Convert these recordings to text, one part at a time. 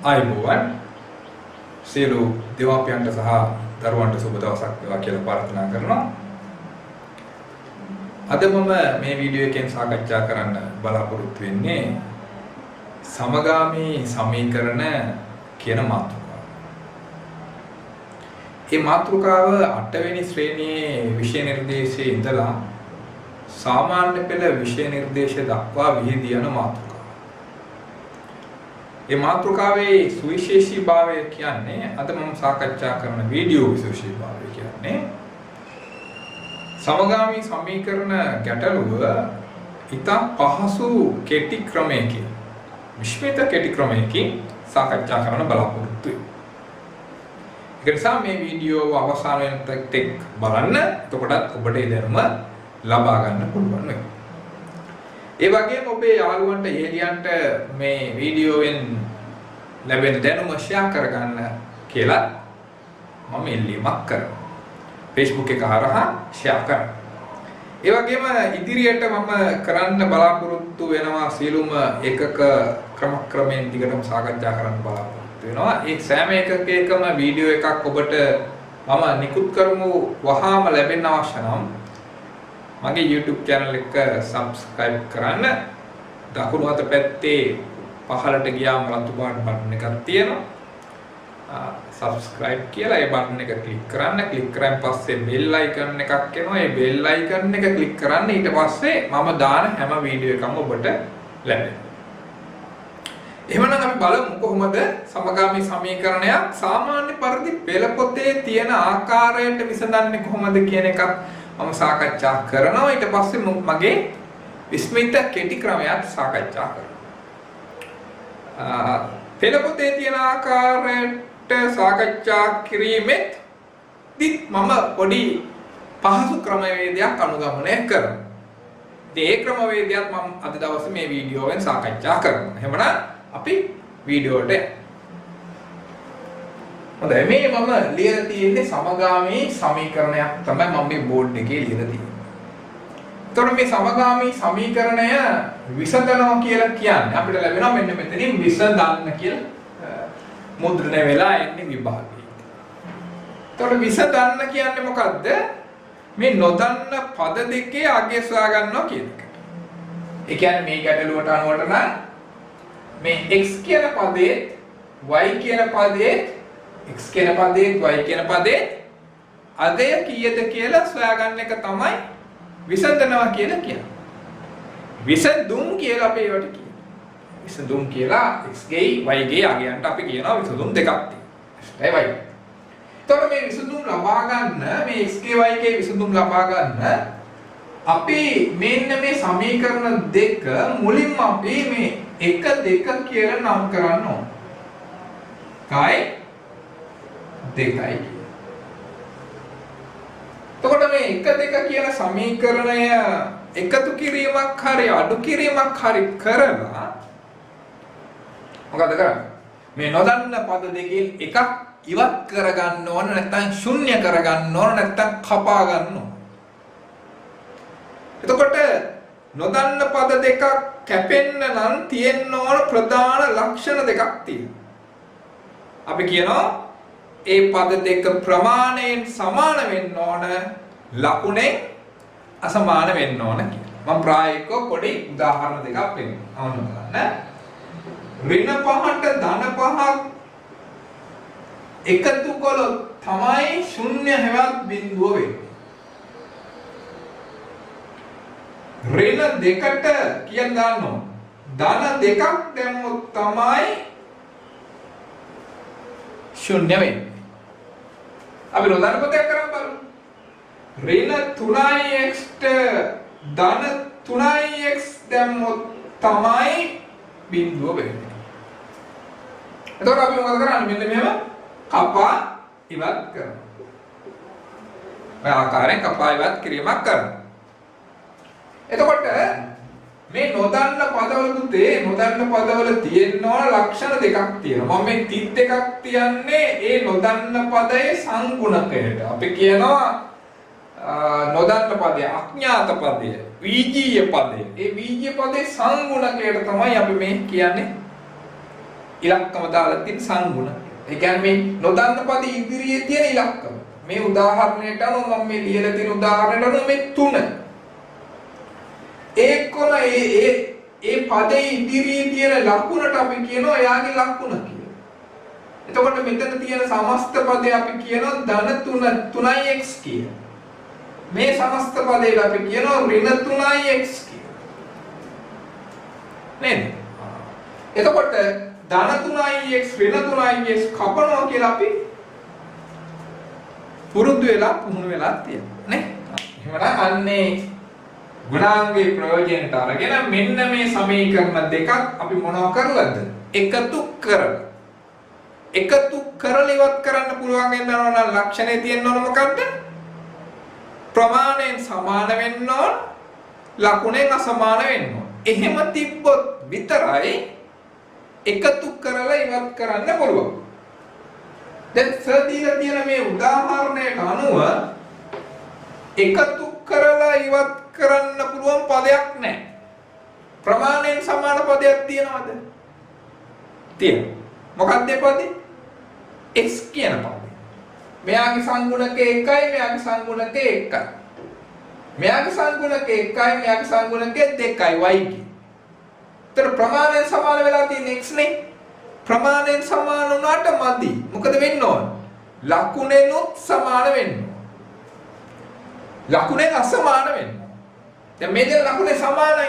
ආයුබෝවන් සියලු දෙමාපියන්ට සහ දරුවන්ට සුබ දවසක් වේවා කියලා ප්‍රාර්ථනා කරනවා. අද මම මේ වීඩියෝ එකෙන් සාකච්ඡා කරන්න බලාපොරොත්තු වෙන්නේ සමගාමී සමීකරණ කියන මාතෘකාව. මේ මාතෘකාව 8 වෙනි ශ්‍රේණියේ විෂය නිර්දේශයේ ඉඳලා සාමාන්‍ය පෙළ විෂය නිර්දේශ දක්වා විහිදී යන මාතෘකාව. මේ මාතෘකාවේ සුවිශේෂීභාවය කියන්නේ අද මම සාකච්ඡා කරන වීඩියෝ විශේෂීභාවය කියන්නේ සමගාමී සමීකරණ ගැටලුව ඉතා පහසු කෙටි ක්‍රමයකින් විශ්මිත කෙටි ක්‍රමයකින් සාකච්ඡා කරන්න බලාපොරොත්තු වෙනවා. ඒ නිසා මේ වීඩියෝ අවසාන වෙනතෙක් බලන්න. එතකොටත් ඔබට ඒ දැනුම ලබා ගන්න පුළුවන් වෙනවා. ඒ වගේම ඔබේ යාළුවන්ට යෙලියන්ට මේ වීඩියෝවෙන් ලැබෙන දැනුම ෂෙයා කරගන්න කියලා මම ඉල්ලීමක් කරනවා. Facebook එක හරහා ෂෙයා කරන්න. ඒ වගේම ඉදිරියට මම කරන්න බලාපොරොත්තු වෙනවා සියලුම එකක ක්‍රමයෙන් දිගටම සාකච්ඡා කරන්න බලාපොරොත්තු වෙනවා. ඒ සෑම එකකම වීඩියෝ එකක් ඔබට මම නිකුත් කරමු වහාම ලැබෙන්න අවශ්‍ය නම් මගේ YouTube channel එක subscribe කරන්න. දකුණු අත පැත්තේ පහළට ගියාම රතු පාට බටන් එකක් තියෙනවා. subscribe කියලා ඒ බටන් එක click කරන්න. click කරන් පස්සේ bell icon එකක් එනවා. ඒ bell icon එක click කරන්න. ඊට පස්සේ මම දාන හැම වීඩියෝ එකම ඔබට ලැබෙනවා. එහෙමනම් අපි බලමු කොහොමද සමගාමී සමීකරණයක් සාමාන්‍ය පරිදි පෙළ පොතේ තියෙන ආකාරයට විසඳන්නේ කොහොමද කියන එකත් මම සාකච්ඡා කරනවා. ඊට පස්සේ මගේ විස්මිත කෙටි ක්‍රමයක් සාකච්ඡා කරනවා. පෙළ පොතේ තියෙන ආකාරයට සාකච්ඡා කිරීමෙත් මම පොඩි පහසු ක්‍රමවේදයක් අනුගමනය කරනවා. ඒ ක්‍රමවේදයක් මම අද දවසේ මේ වීඩියෝවෙන් සාකච්ඡා කරනවා. එහෙමනම් අපි වීඩියෝට හොඳයි. මේ මම ලියලා තියෙන්නේ සමගාමී සමීකරණයක් තමයි මම මේ බෝඩ් එකේ ලියලා තියෙන්නේ. එතකොට මේ සමගාමී සමීකරණය විසඳනවා කියලා කියන්නේ අපිට ලැබෙනවා මෙන්න මෙතනින් විසඳන්න කියලා මුද්‍රණය වෙලා එන්නේ විභාගයේ. එතකොට විසඳන්න කියන්නේ මොකද්ද? මේ නොදන්න පද දෙකේ අගය සොයා ගන්නවා කියන එක. ඒ කියන්නේ මේ ගැටලුවට අනුවට නම් මේ x කියන පදේ y කියන පදේ x කියන පදේ y කියන පදේ අගය කීයද කියලා සොයාගන්න එක තමයි විසඳනවා කියලා කියන්නේ. විසඳුම් කියලා අපි ඒවට කියනවා. විසඳුම් කියලා x ගේ y ගේ අගයන්ට අපි කියනවා විසඳුම් දෙකක් තියෙනවා. y. එතකොට මේ විසඳුම් ලබා ගන්න මේ x ගේ y ගේ විසඳුම් ලබා ගන්න අපි මෙන්න මේ සමීකරණ දෙක මුලින්ම අපි මේ 1 2 කියලා නම් කරන්න ඕන. කයි 2යි. එතකොට මේ 1 2 කියන සමීකරණය එකතු කිරීමක් හරි අඩු කිරීමක් හරි කරලා මොකද කරන්නේ? මේ නොදන්න පද දෙකෙන් එකක් ඉවත් කරගන්න ඕන, නැත්නම් ශුන්‍ය කරගන්න ඕන, නැත්නම් කපා ගන්න ඕන. එතකොට නොදන්න පද දෙකක් කැපෙන්න නම් තියෙන්න ඕන ප්‍රධාන ලක්ෂණ දෙකක් තියෙනවා. අපි කියනවා ඒ පද දෙක ප්‍රමාණයෙන් සමාන වෙන්න ඕන, ලකුණෙන් අසමාන වෙන්න ඕන කියලා. මම ප්‍රායෝගිකව පොඩි උදාහරණ දෙකක් පෙන්නනවා. අහන්න බලන්න. ඍණ 5ට ධන 5ක් එකතු කළොත් තමයි ශුන්‍ය හෙවත් බිඳුව වෙන්නේ. ඍණ 2ට කියන දාන්නෝ ධන 2ක් දැම්මොත් තමයි ශුන්‍ය වෙන්නේ. අපි නොදන්න පදයක් කරන් බලමු. ඍණ 3x ට ධන 3x දැම්මොත් තමයි බිඳුව වෙන්නේ. එතකොට අපි මොකද කරන්නේ? මෙන්න මෙහෙම කපා ඉවත් කරනවා. ඔය ආකාරයෙන් කපා ඉවත් කිරීමක් කරනවා. එතකොට මේ නොදන්න පදවල තියෙන ලක්ෂණ දෙකක් තියෙනවා. මම මේ තිත් දෙකක් තියන්නේ ඒ නොදන්න පදයේ සංගුණකයට. අපි කියනවා නොදන්න පදය, අඥාත පදය, වීජීය පදය. ඒ වීජීය පදයේ සංගුණකයට තමයි අපි මේ කියන්නේ ඉලක්කම දාලා තියෙන සංගුණ. ඒ කියන්නේ මේ නොදන්න පදේ ඉදිරියේ තියෙන ඉලක්කම. මේ උදාහරණයට අනුව මම මේ ලියලා තියෙන උදාහරණයට අනුව මේ 3. ඒකම ඒ පදේ ඉදිරියේ තියෙන ලකුණට අපි කියනවා එයාගේ ලකුණ කියලා. එතකොට මෙතන තියෙන සමස්ත පදේ අපි කියනවා ධන 3යි x කියලා. මේ සමස්ත පදේට අපි කියනවා ඍණ 3යි x කියලා. නේද? එතකොට ධන 3යි x ඍණ 3යි x කපනවා කියලා අපි පුරුදු වෙලා පුහුණු වෙලා තියෙනවා නේ. එහෙමනම් අන්නේ ගුණාංගයේ ප්‍රයෝජනට අරගෙන මෙන්න මේ සමීකරණ දෙකක් අපි මොනව කරලාද? එකතු කරලා. එකතු කරලා ඉවත් කරන්න පුළුවන් වෙනවා නම් ලක්ෂණේ තියෙන්න ඕන මොකද්ද? ප්‍රමාණයෙන් සමාන වෙන්න ඕන, ලකුණෙන් අසමාන වෙන්න ඕන. එහෙම තිබ්බොත් විතරයි එකතු කරලා ඉවත් කරන්න පුළුවන්. දැන් සදීලා තියෙන මේ උදාහරණයට අනුව එකතු කරලා ඉවත් කරන්න පුළුවන් පදයක් නැහැ. ප්‍රමාණයෙන් සමාන පදයක් තියෙනවද? තියෙනවා. මොකක්ද ඒ පදේ? x කියන පදේ. මෙයාගේ සංගුණක 1යි මෙයාගේ සංගුණක 1යි. මෙයාගේ සංගුණක 1යි මෙයාගේ සංගුණක 2යි y කිය. ඒතර ප්‍රමාණයෙන් සමාන වෙලා තියෙන x නේ. ප්‍රමාණයෙන් සමාන වුණාට මදි. මොකද වෙන්න ඕන? ලකුණෙනුත් සමාන වෙන්න ඕන. ලකුණෙන් අසමාන වෙන්න. දැන් මේ දෙක ලකුණේ සමානයි.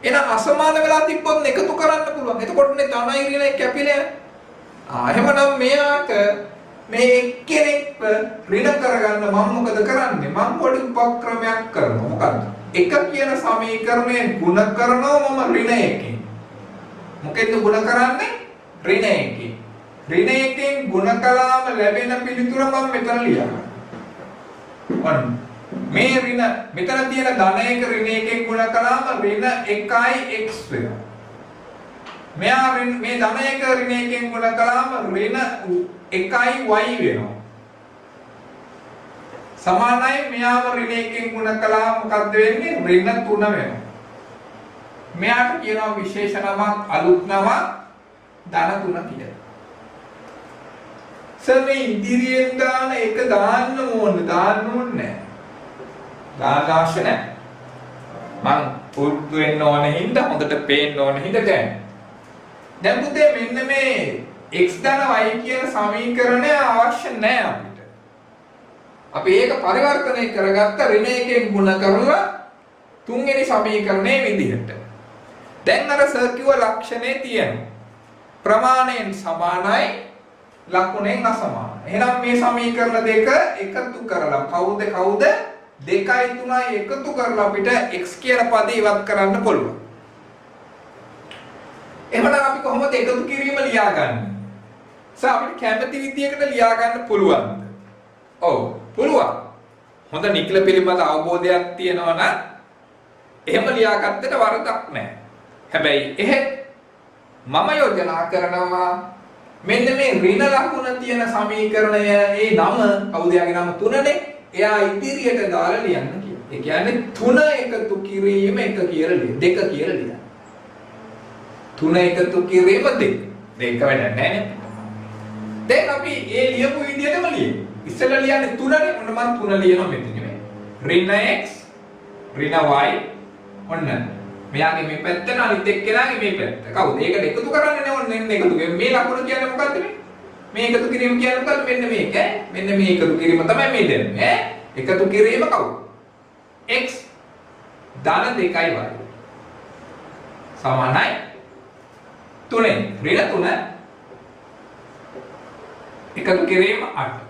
එහෙනම් අසමාන වෙලා තිබ්බොත් එකතු කරන්න පුළුවන්. එතකොටනේ ධනයි ඍණයි කැපිලා. එහෙමනම් මෙයාට මේ එක්කෙනෙක්ව ඍණ කරගන්න මම මොකද කරන්නේ? මම පොඩි උපක්‍රමයක් කරනවා. මොකද්ද? එක කියන සමීකරණය ගුණ කරනවා මම ඍණ එකකින්. මොකෙන්ද ගුණ කරන්නේ? ඍණ එකකින්. ඍණ එකකින් ගුණ කළාම ලැබෙන පිළිතුර මම මෙතන ලියනවා. මේ ඍණ මෙතන තියෙන ධන එක ඍණ එකෙන් ගුණ කළාම ඍණ 1යි x වෙනවා. මෙයා මේ ධන එක ඍණ එකෙන් ගුණ කළාම ඍණ 1යි y වෙනවා. සමානයි මෙයාම ඍණ එකෙන් ගුණ කළාම මොකද්ද වෙන්නේ? ඍණ 3 වෙනවා. මෙයාට කියනවා විශේෂ නමක් අලුත් නමක් ධන 3 කියලා. සමේ ඉදිරියෙන් දාන එක දාන්න ඕනේ නැහැ. දාන්න අවශ්‍ය නැහැ. මං පුරුදු වෙන්න ඕන හින්දා හොඳට පේන්න ඕන හින්දා දැන් පුතේ මෙන්න මේ x ධන y කියන සමීකරණය අවශ්‍ය නැහැ අපිට. අපි ඒක පරිවර්තනය කරගත්ත ඍණ එකෙන් ගුණ කරලා තුන්වෙනි සමීකරණයේ විදිහට. දැන් අර සර්කියුව ලක්ෂණේ තියෙනවා. ප්‍රමාණයෙන් සමානයි ලකුණෙන් අසමානයි. එහෙනම් මේ සමීකරණ දෙක එකතු කරලා කවුද 2යි 3යි එකතු කරලා අපිට x කියන පදේ ඉවත් කරන්න පුළුවන්. එහෙනම් අපි කොහොමද එකතු කිරීම ලියාගන්නේ? අපිට කැමති විදියකට ලියාගන්න පුළුවන්ද? ඔව් පුළුවන්. හොඳ නිකල පිළිබඳ අවබෝධයක් තියෙනවා නම් එහෙම ලියාගත්තට වරදක් නැහැ. හැබැයි එහෙත් මම යෝජනා කරනවා මෙන්න මේ ඍණ ලකුණ තියෙන සමීකරණය ඒ නම කවුද යාගේ නම 3නේ. එයා ඉදිරියට දාලා ලියන්න කියලා. ඒ කියන්නේ 3 එකතු කිරීම 1 කියලා ලියන්න. 2 කියලා ලියන්න. 3 එකතු කිරීම 2. දෙක වැඩක් නැහැ නේ. දැන් අපි ඒ ලියපු විදිහටම ලියමු. ඉස්සෙල්ලා ලියන්නේ 3නේ. ඔන්න මම 3 ලියනවා මෙතන නේ. ඍණ x ඍණ y ඔන්න මෙයාගේ මේ පැත්ත අනිත් එක්කෙනාගේ මේ පැත්ත. කවුද? ඒකට එකතු කරන්නේ නේ ඔන්න එන්න එකතු. මේ ලකුණ කියන්නේ මොකද්ද මේ? මේ එකතු කිරීම කියන්නේ මොකද්ද? මෙන්න මේක ඈ. මෙන්න මේ එකතු කිරීම තමයි මේ දෙන්නේ ඈ. එකතු කිරීම කවුද? x ධන 2යි y සමානයි 3. ඍණ 3 එකතු කිරීම 8.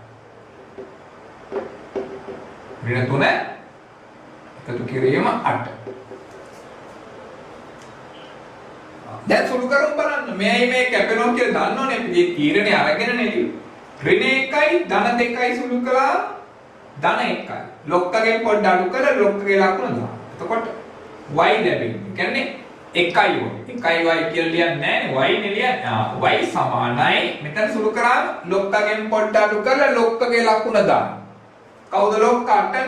ඍණ 3 එකතු කිරීම 8. දැන් සුළු කරුම් බලන්න. මේ කැපෙනවා කියලා දන්නවනේ අපි මේ තීරණේ අරගෙන නෙලි. ඍණ 1යි ධන 2යි සුළු කළා ධන 1යි. ලොක්කගෙන් පොඩ්ඩ අඩු කරලා ලොක්කගේ ලකුණ දාන්න. එතකොට y ලැබෙන්නේ. කියන්නේ 1යි y. 1යි y කියලා ලියන්නේ නැහැ නේ. y නේ ලියන්නේ. y සමානයි. මෙතන සුළු කරාම ලොක්කගෙන් පොඩ්ඩ අඩු කරලා ලොක්කගේ ලකුණ දාන්න. කවුද ලොක්ක 8නේ?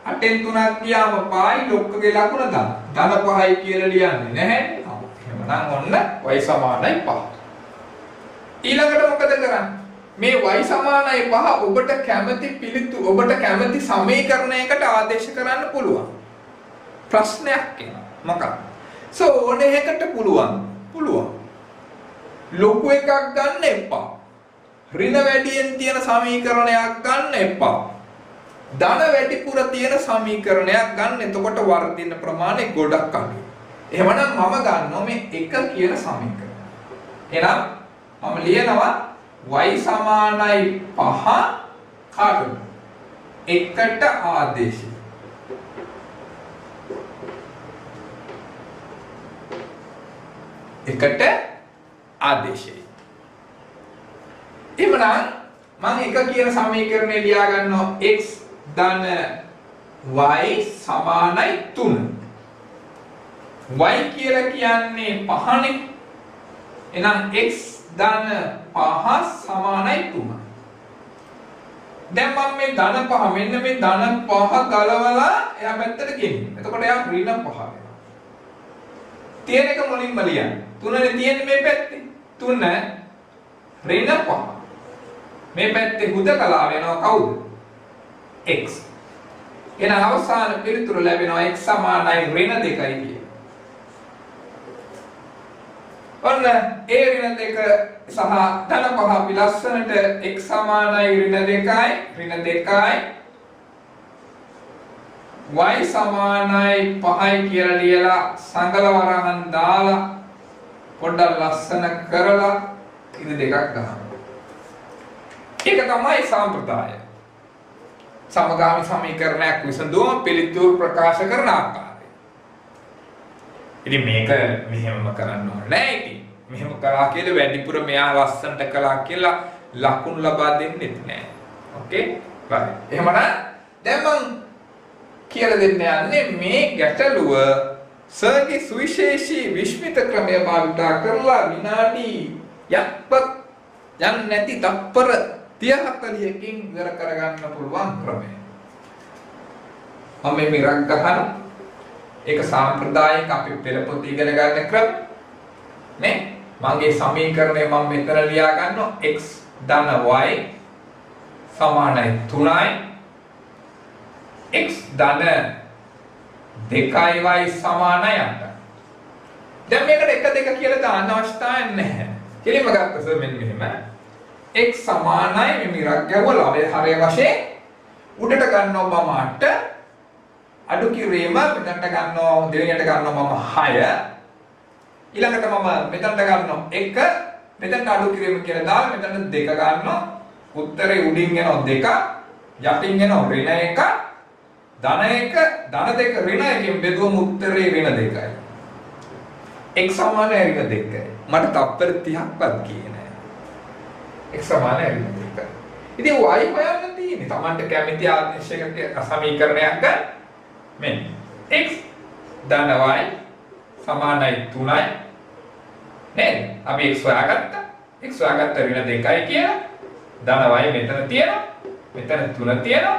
8න් 3ක් ගියාම පහයි ලොක්කගේ ලකුණ දාන්න. ධන 5යි කියලා ලියන්නේ නැහැ. එහෙනම් ඔන්න y සමානයි 5. ඊළඟට මොකද කරන්නේ? මේ y සමානයි 5 ඔබට කැමති පිළිතුරු ඔබට කැමති සමීකරණයකට ආදේශ කරන්න පුළුවන්. ප්‍රශ්නයක් එනවා. මොකක්ද? ඕනේ එකට පුළුවන්. ලොකු එකක් ගන්න එපා. ඍණ වැඩියෙන් තියෙන සමීකරණයක් ගන්න එපා. ධන වැඩිපුර තියෙන සමීකරණයක් ගන්න. එතකොට වර්ධින ප්‍රමාණය ගොඩක් අඩුයි. එහෙමනම් මම ගන්නවා මේ 1 කියන සමීකරණය. එහෙනම් මම ලියනවා y සමානයි 5 කාටද? 1ට ආදේශය. එකට ආදේශය. එහෙනම් මම 1 කියන සමීකරණය ලියා ගන්නවා x ධන y සමානයි 3. y කියලා කියන්නේ 5නේ. එහෙනම් x ධන 5 සමානයි 3. දැන් මම මේ ධන 5 මෙන්න මේ ධන 5 ගලවලා එහා පැත්තට ගෙනියන්න. එතකොට එයා ඍණ 5 වෙනවා. තියෙන එක මුලින්ම ලියන්න. 3නේ තියෙන්නේ මේ පැත්තේ. 3 ඍණ 5. මේ පැත්තේ හුදකලා වෙනවා කවුද? x. එහෙනම් අවසාන පිළිතුර ලැබෙනවා x සමානයි ඍණ 2යි කියලා. ඔන්න ඒ ඍණ 2 සහ ධන 5 අපි ලස්සනට x සමානයි ඍණ 2යි y සමානයි 5යි කියලා ලියලා සංගල වරහන් දාලා පොඩ්ඩක් ලස්සන කරලා ඉතින් දෙකක් ගන්නවා. ඒක තමයි සම්ප්‍රදාය. සමගාමී සමීකරණයක් විසඳුම පිළිතුරු ප්‍රකාශ කරන ආකාරය. ඉතින් මේක මෙහෙමම කරන්න ඕනේ නෑ ඉතින්. මෙහෙම කරා කියලා වැඩිපුර මෙයා ලස්සනට කළා කියලා ලකුණු ලබා දෙන්නෙත් නෑ. ඕකේ? right. එහෙමනම් දැන් මම කියලා දෙන්න යන්නේ මේ ගැටලුව සර්ගේ සුවිශේෂී විශ්මිත ක්‍රමය භාවිතා කරලා විනාඩි යක්පත් යන්නේ නැති තප්පර 30-40කින් ඉවර කරගන්න පුළුවන් ක්‍රමය. මම මේ මිරක් ගහන ඒක සාම්ප්‍රදායික අපි පෙළ පොත ඉගෙන ගන්න ක්‍රම නේ. මගේ සමීකරණය මම මෙතන ලියා ගන්නවා x ධන y සමානයි 3යි x ධන 2y සමානයි 8යි. දැන් මේකට 1 2 කියලා දාන්න අවශ්‍යතාවයක් නැහැ. කෙලින්ම ගත්තා සර් මෙන්න මෙහෙම. x සමානයි මේ මිරක් ගැවුවලා හරය වශයෙන් උඩට ගන්නවා මම 8 අඩු කිරීම මෙතනට ගන්නවා දෙවෙනියට ගන්නවා මම 6 ඊළඟට මම මෙතනට ගන්නවා 1 මෙතනට අඩු කිරීම කියලා දාලා මෙතන 2 ගන්නවා උත්තරේ උඩින් එනවා 2 යටින් එනවා ඍණ 1 ධන 1 ධන 2 ඍණ 1කින් බෙදුවම උත්තරේ ඍණ 2යි x සමානයි ඍණ 2යි මට තප්පර 30ක්වත් ගියේ නෑ x සමානයි ඍණ 2යි ඉතින් y හොයන්න තියෙන්නේ Tamanට කැමති ආදේශයක සමීකරණයක් ගන්න මෙන්න x ධන y සමානයි 3යි නේද? අපි x හොයාගත්තා. x හොයාගත්ත ඍණ 2යි කියලා. ධන y මෙතන තියෙනවා. මෙතන 3 තියෙනවා.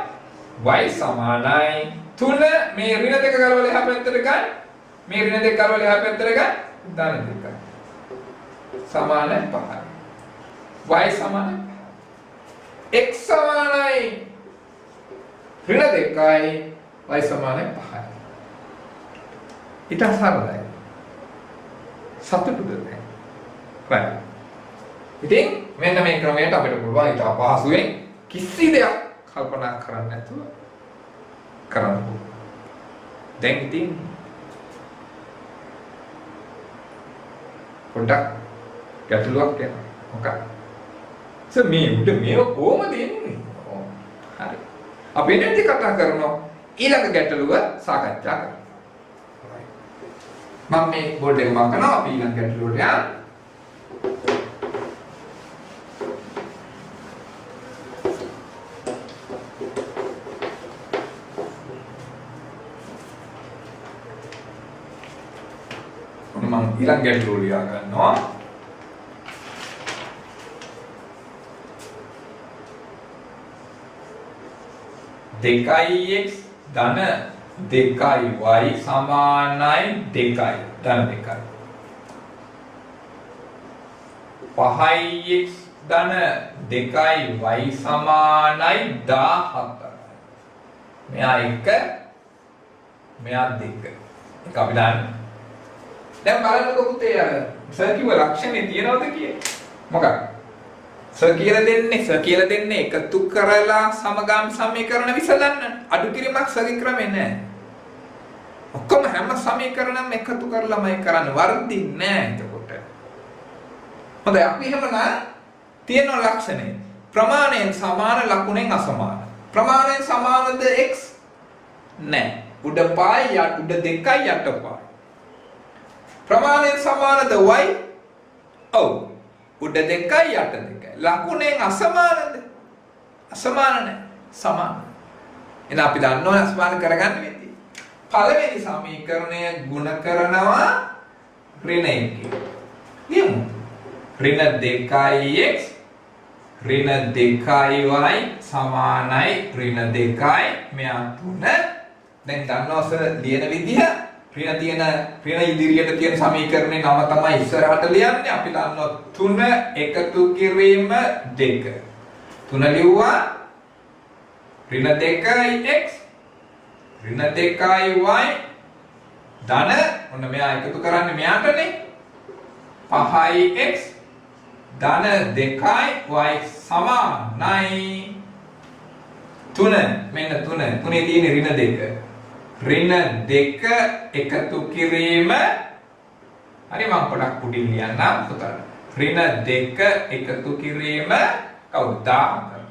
y සමානයි 3 මේ ඍණ 2 ගලවලා එහා පැත්තට ගන්න. මේ ඍණ 2 ගලවලා එහා පැත්තට ගන්න. ධන 2. සමානයි 5යි. y සමානයි x සමානයි ඍණ 2යි y සමානයි 5යි. ඊට සරලයි. සතුටුද නැහැ. right. ඉතින් මෙන්න මේ ක්‍රමයට අපිට පුළුවන් ඊට අපහසුයෙන් කිසි දෙයක් කල්පනා කරන්න නැතුව කරන්න පුළුවන්. දැන් ඉතින් පොඩ්ඩක් ගැටලුවක් එනවා. මොකක්ද? මේ උඩ මේව කොහොමද එන්නේ? හරි. අපි එන්නේ කතා කරනවා ඊළඟ ගැටලුව සාකච්ඡා කරමු. මම මේ බෝඩ් එක මම කරනවා අපි ඊළඟ ගැටලුවට යන්න. මම ඊළඟ ගැටලුව ලියා ගන්නවා. දෙකයි x ධන 2y සමානයි 2යි ධන 2යි 5x ධන 2y සමානයි 17. මෙයා 1 මෙයා 2. ඒක අපි දාන්න. දැන් බලන්නකො පුතේ අර සර් කිව්ව ලක්ෂණේ තියනවද කියේ? මොකක්ද? සර් කියලා දෙන්නේ එකතු කරලා සමගාමී සමීකරණ විසඳන්න. අඩු කිරීමක් සරි ක්‍රමේ නෑ. ඔක්කොම හැම සමීකරණම් එකතු කරලාමයි කරන්නේ. වර්ධින්නේ නෑ එතකොට. හොඳයි අපි එහෙමනම් තියෙන ලක්ෂණේ ප්‍රමාණයෙන් සමාන ලකුණෙන් අසමාන. ප්‍රමාණයෙන් සමානද x? නෑ. උඩ පයි උඩ 2යි යට පයි. ප්‍රමාණයෙන් සමානද y? ඔව්. උඩ 2යි යට 2යි. ලකුණෙන් අසමානද? අසමාන නැහැ. සමාන. එහෙනම් අපි දන්නවා අසමාන කරගන්න වෙන්නේ. පළවෙනි සමීකරණය ගුණ කරනවා ඍණ 1. ලියමු. ඍණ 2x ඍණ 2y සමානයි ඍණ 2යි මෙයා 3. දැන් දන්නවා සර් ලියන විදිහ ඍණ ඉදිරියට තියෙන සමීකරණේ නම තමයි ඉස්සරහට ලියන්නේ. අපි දන්නවා 3 එකතු කිරීම 2. 3 ලිව්වා ඍණ 2x ඍණ 2y ධන ඔන්න මෙයා එකතු කරන්නේ මෙයාටනේ 5x ධන 2y සමානයි 3. මෙන්න 3 තුනේ තියෙන ඍණ 2 ඍණ 2 එකතු කිරීම හරි මම පොඩක් උඩින් ලියන්නම් පුතා. ඍණ 2 එකතු කිරීම කවුද? 14.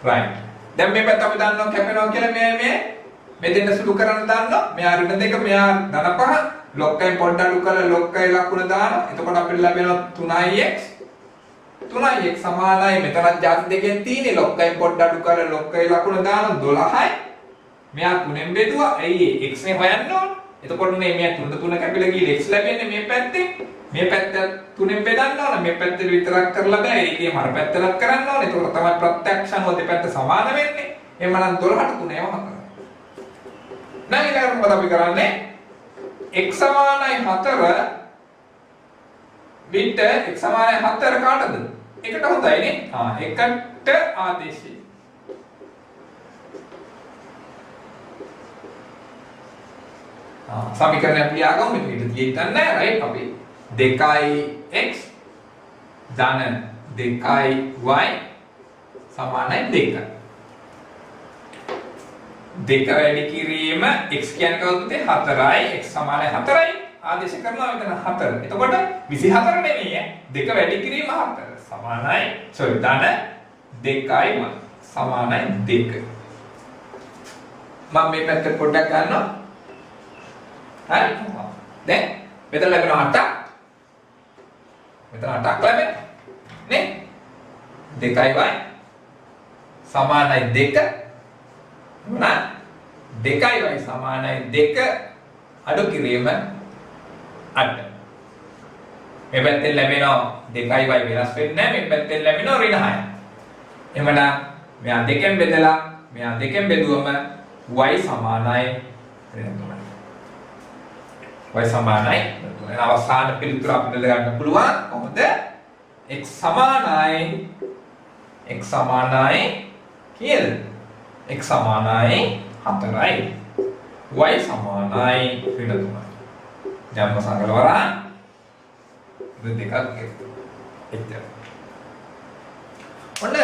right. දැන් මේ පැත්ත අපි දන්නවා කැපෙනවා කියලා මේ දෙන්න සුළු කරන්න දන්නවා. මෙයා ඍණ 2 මෙයා ධන 5 ලොක්කෙන් පොඩ්ඩක් අඩු කරලා ලොක්කේ ලකුණ දානවා. එතකොට අපිට ලැබෙනවා 3x 3x සමානයි මෙතන ಜಾති දෙකෙන් තියෙන්නේ ලොක්කෙන් පොඩ්ඩක් අඩු කරලා ලොක්කේ ලකුණ දානවා 12යි. මෙයා 3ෙන් බෙදුවා. ඇයි x නේ හොයන්න ඕන. එතකොට මේ මෙයා 3 කැපිලා ගිහලා x ලැබෙන්නේ මේ පැත්තෙන්. මේ පැත්ත 3ෙන් බෙදන්න ඕන. මේ පැත්තේ විතරක් කරලා බෑ. ඒකේ මර පැත්තලක් කරන්න ඕන. එතකොට තමයි ප්‍රත්‍යක්ෂව දෙපැත්ත සමාන වෙන්නේ. එහෙමනම් 12ට 3 ඒවා හතරයි. දැන් ඊළඟට මොකද අපි කරන්නේ? x සමානයි 4 විට x සමානයි 4 කාටද? එකට හොඳයිනේ. එකට ආදේශය. සමීකරණය අපි ලියාගමු. මෙතන ලියන්න නැහැ right අපි 2x ධන 2y සමානයි 2. 2 වැඩි කිරීම x කියන්නේ කවුද? 4යි x සමානයි 4යි ආදේශ කරනවා මෙතන 4. එතකොට 24 නෙමෙයි ඈ 2 වැඩි කිරීම 4 සමානයි sorry ධන 2y සමානයි 2. මම මේ පැත්ත පොඩ්ඩක් ගන්නවා. හරි. දැන් මෙතන ලැබෙනවා 8ක්. මෙතන 8ක් ලැබෙනවා. නේ? 2y සමානයි 2. මොනවා? 2y සමානයි 2 අඩු කිරීම 8. මේ පැත්තෙන් ලැබෙනවා 2y වෙනස් වෙන්නේ නැහැ. මේ පැත්තෙන් ලැබෙනවා ඍණ 6. එහෙමනම් මෙයා 2ෙන් බෙදලා මෙයා 2ෙන් බෙදුවම y සමානයි ඍණ 3. y සමානයි ඍණ 3. අවසාන පිළිතුර අපිට ගන්න පුළුවන් කොහොමද? x සමානයි කීයද? x සමානයි 4යි y සමානයි ඍණ 3යි. ජම්ම සංකලවරා දෙකක් එච්චර. ඔන්න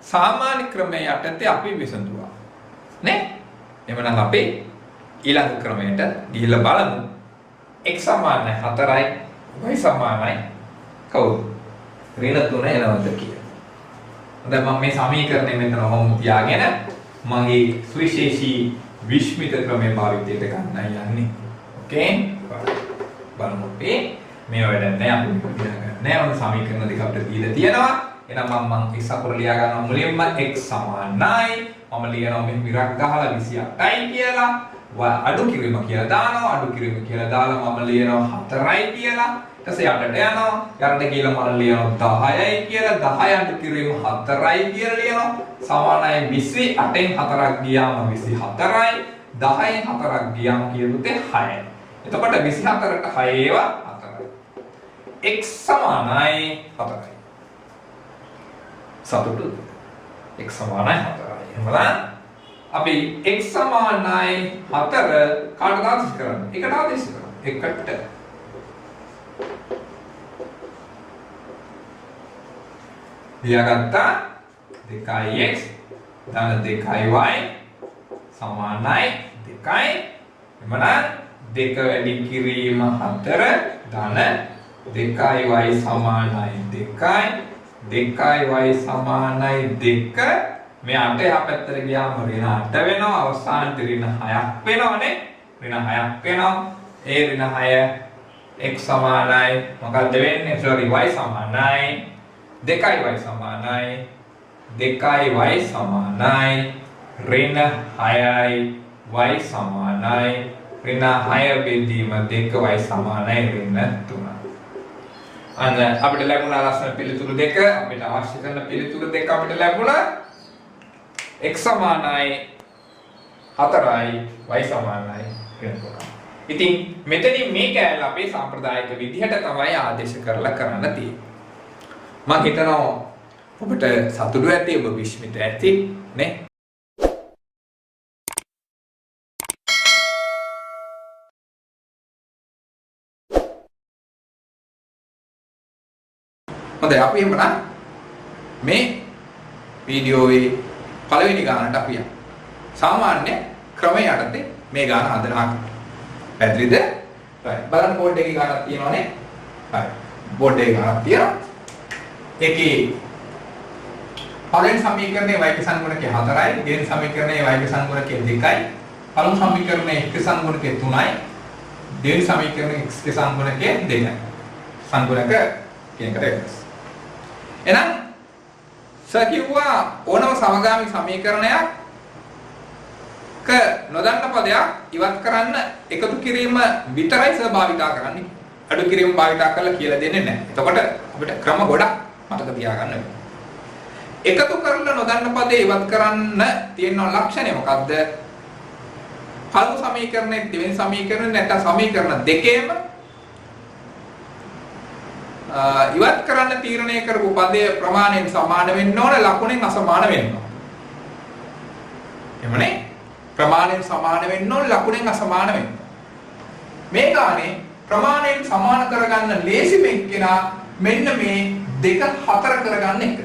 සාමාන්‍ය ක්‍රමයේ යටතේ අපි විසඳුවා. නේ? එhmenan අපි ඊළඟ ක්‍රමයට ගිහිල්ලා බලමු. x සමානයි 4යි y සමානයි කවුද? ඍණ 3 එනවද කියලා. දැන් මම මේ සමීකරණය මෙතන වහමු තියාගෙන මගේ සුවිශේෂී විශ්මිත ක්‍රමයේ භාවිතයට ගන්නයි යන්නේ. ඕකේ? බලමු අපි මේ වැඩ නැහැ අපි ලියා ගන්න. ඔන්න සමීකරණ දෙක අපිට දීලා තියෙනවා. එහෙනම් මම x අකුර ලියා ගන්නවා මුලින්ම x සමානයි මම ලියනවා මෙහෙම විරක් ගහලා 28යි කියලා. අඩු කිරීම කියලා දානවා. අඩු කිරීම කියලා දාලා මම ලියනවා 4යි කියලා. ඊට පස්සේ යටට යනවා. යටට කියලා මම ලියනවා 10යි කියලා. 10 අඩු කිරීම 4යි කියලා ලියනවා. සමානයි 28න් 4ක් ගියාම 24යි. 10න් 4ක් ගියාම කියුත්තේ 6යි. එතකොට 24ට 6 ඒවා 4යි. x සමානයි 4යි. සතුටුද? x සමානයි 4යි. එහෙමනම් අපි x සමානයි 4 කාටද ආදේශ කරන්නේ? එකට ආදේශ කරනවා. එකට ලියාගත්තා 2x ධන 2y සමානයි 2යි. එමනම් 2 වැඩි කිරීම 4 ධන 2y සමානයි 2යි. 2y සමානයි 2. මේ 8 එහා පැත්තට ගියාම ඍණ 8 වෙනවා. අවසානයේ ඍණ 6ක් වෙනවනේ. ඍණ 6ක් වෙනවා. ඒ ඍණ 6 x සමානයි මොකක්ද වෙන්නේ? sorry y සමානයි 2y සමානයි 2y සමානයි ඍණ 6යි y සමානයි ඍණ 6 බෙදීම 2y සමානයි ඍණ 3. අන්න අපිට ලැබුණා ලස්සන පිළිතුරු දෙක. අපිට අවශ්‍ය කරන පිළිතුරු දෙක අපිට ලැබුණා. x සමානයි 4යි y සමානයි ඍණ 3. ඉතින් මෙතනින් මේ කෑල්ල අපේ සාම්ප්‍රදායික විදිහට තමයි ආදේශ කරලා කරන්න තියෙන්නේ. මම හිතනවා ඔබට සතුටු ඇති, ඔබ විශ්මිත ඇති නේ. හොඳයි අපි එහෙනම් මේ වීඩියෝවේ පළවෙනි ගානට අපි යමු. සාමාන්‍ය ක්‍රමය යටතේ මේ ගාන හදනවා. පැහැදිලිද? right. බලන්න බෝඩ් එකේ ගානක් තියෙනවනේ. right. බෝඩ් එකේ ගානක් තියෙනවා. ඒකේ පළවෙනි සමීකරණයේ y ක සංගුණකය 4යි, දෙවෙනි සමීකරණයේ y ක සංගුණකය 2යි, පළමු සමීකරණයේ x ක සංගුණකය 3යි, දෙවෙනි සමීකරණයේ x ක සංගුණකය 2යි. සංගුණක කියන එකට වෙනස්. එහෙනම් සකියුවා ඕනම සමගාමී සමීකරණයක් නොදන්න පදයක් ඉවත් කරන්න එකතු කිරීම විතරයි සහභාගීතා කරන්නේ. අඩු කිරීම භාවිතා කරලා කියලා දෙන්නේ නැහැ. එතකොට අපිට ක්‍රම ගොඩක් මතක තියාගන්න වෙනවා. එකතු කරලා නොදන්න පදේ ඉවත් කරන්න තියෙන ලක්ෂණය මොකද්ද? පළමු සමීකරණයේ දෙවෙනි සමීකරණය නැත්නම් සමීකරණ දෙකේම ඉවත් කරන්න තීරණය කරපු පදයේ ප්‍රමාණයෙන් සමාන වෙන්න ඕන, ලකුණෙන් අසමාන වෙන්න ඕන. එමනේ ප්‍රමාණයෙන් සමාන වෙන්න ඕන, ලකුණෙන් අසමාන වෙන්න. මේ ගානේ ප්‍රමාණයෙන් සමාන කරගන්න ලේසිම එක්කෙනා මෙන්න මේ 2 4 කරගන්න එක.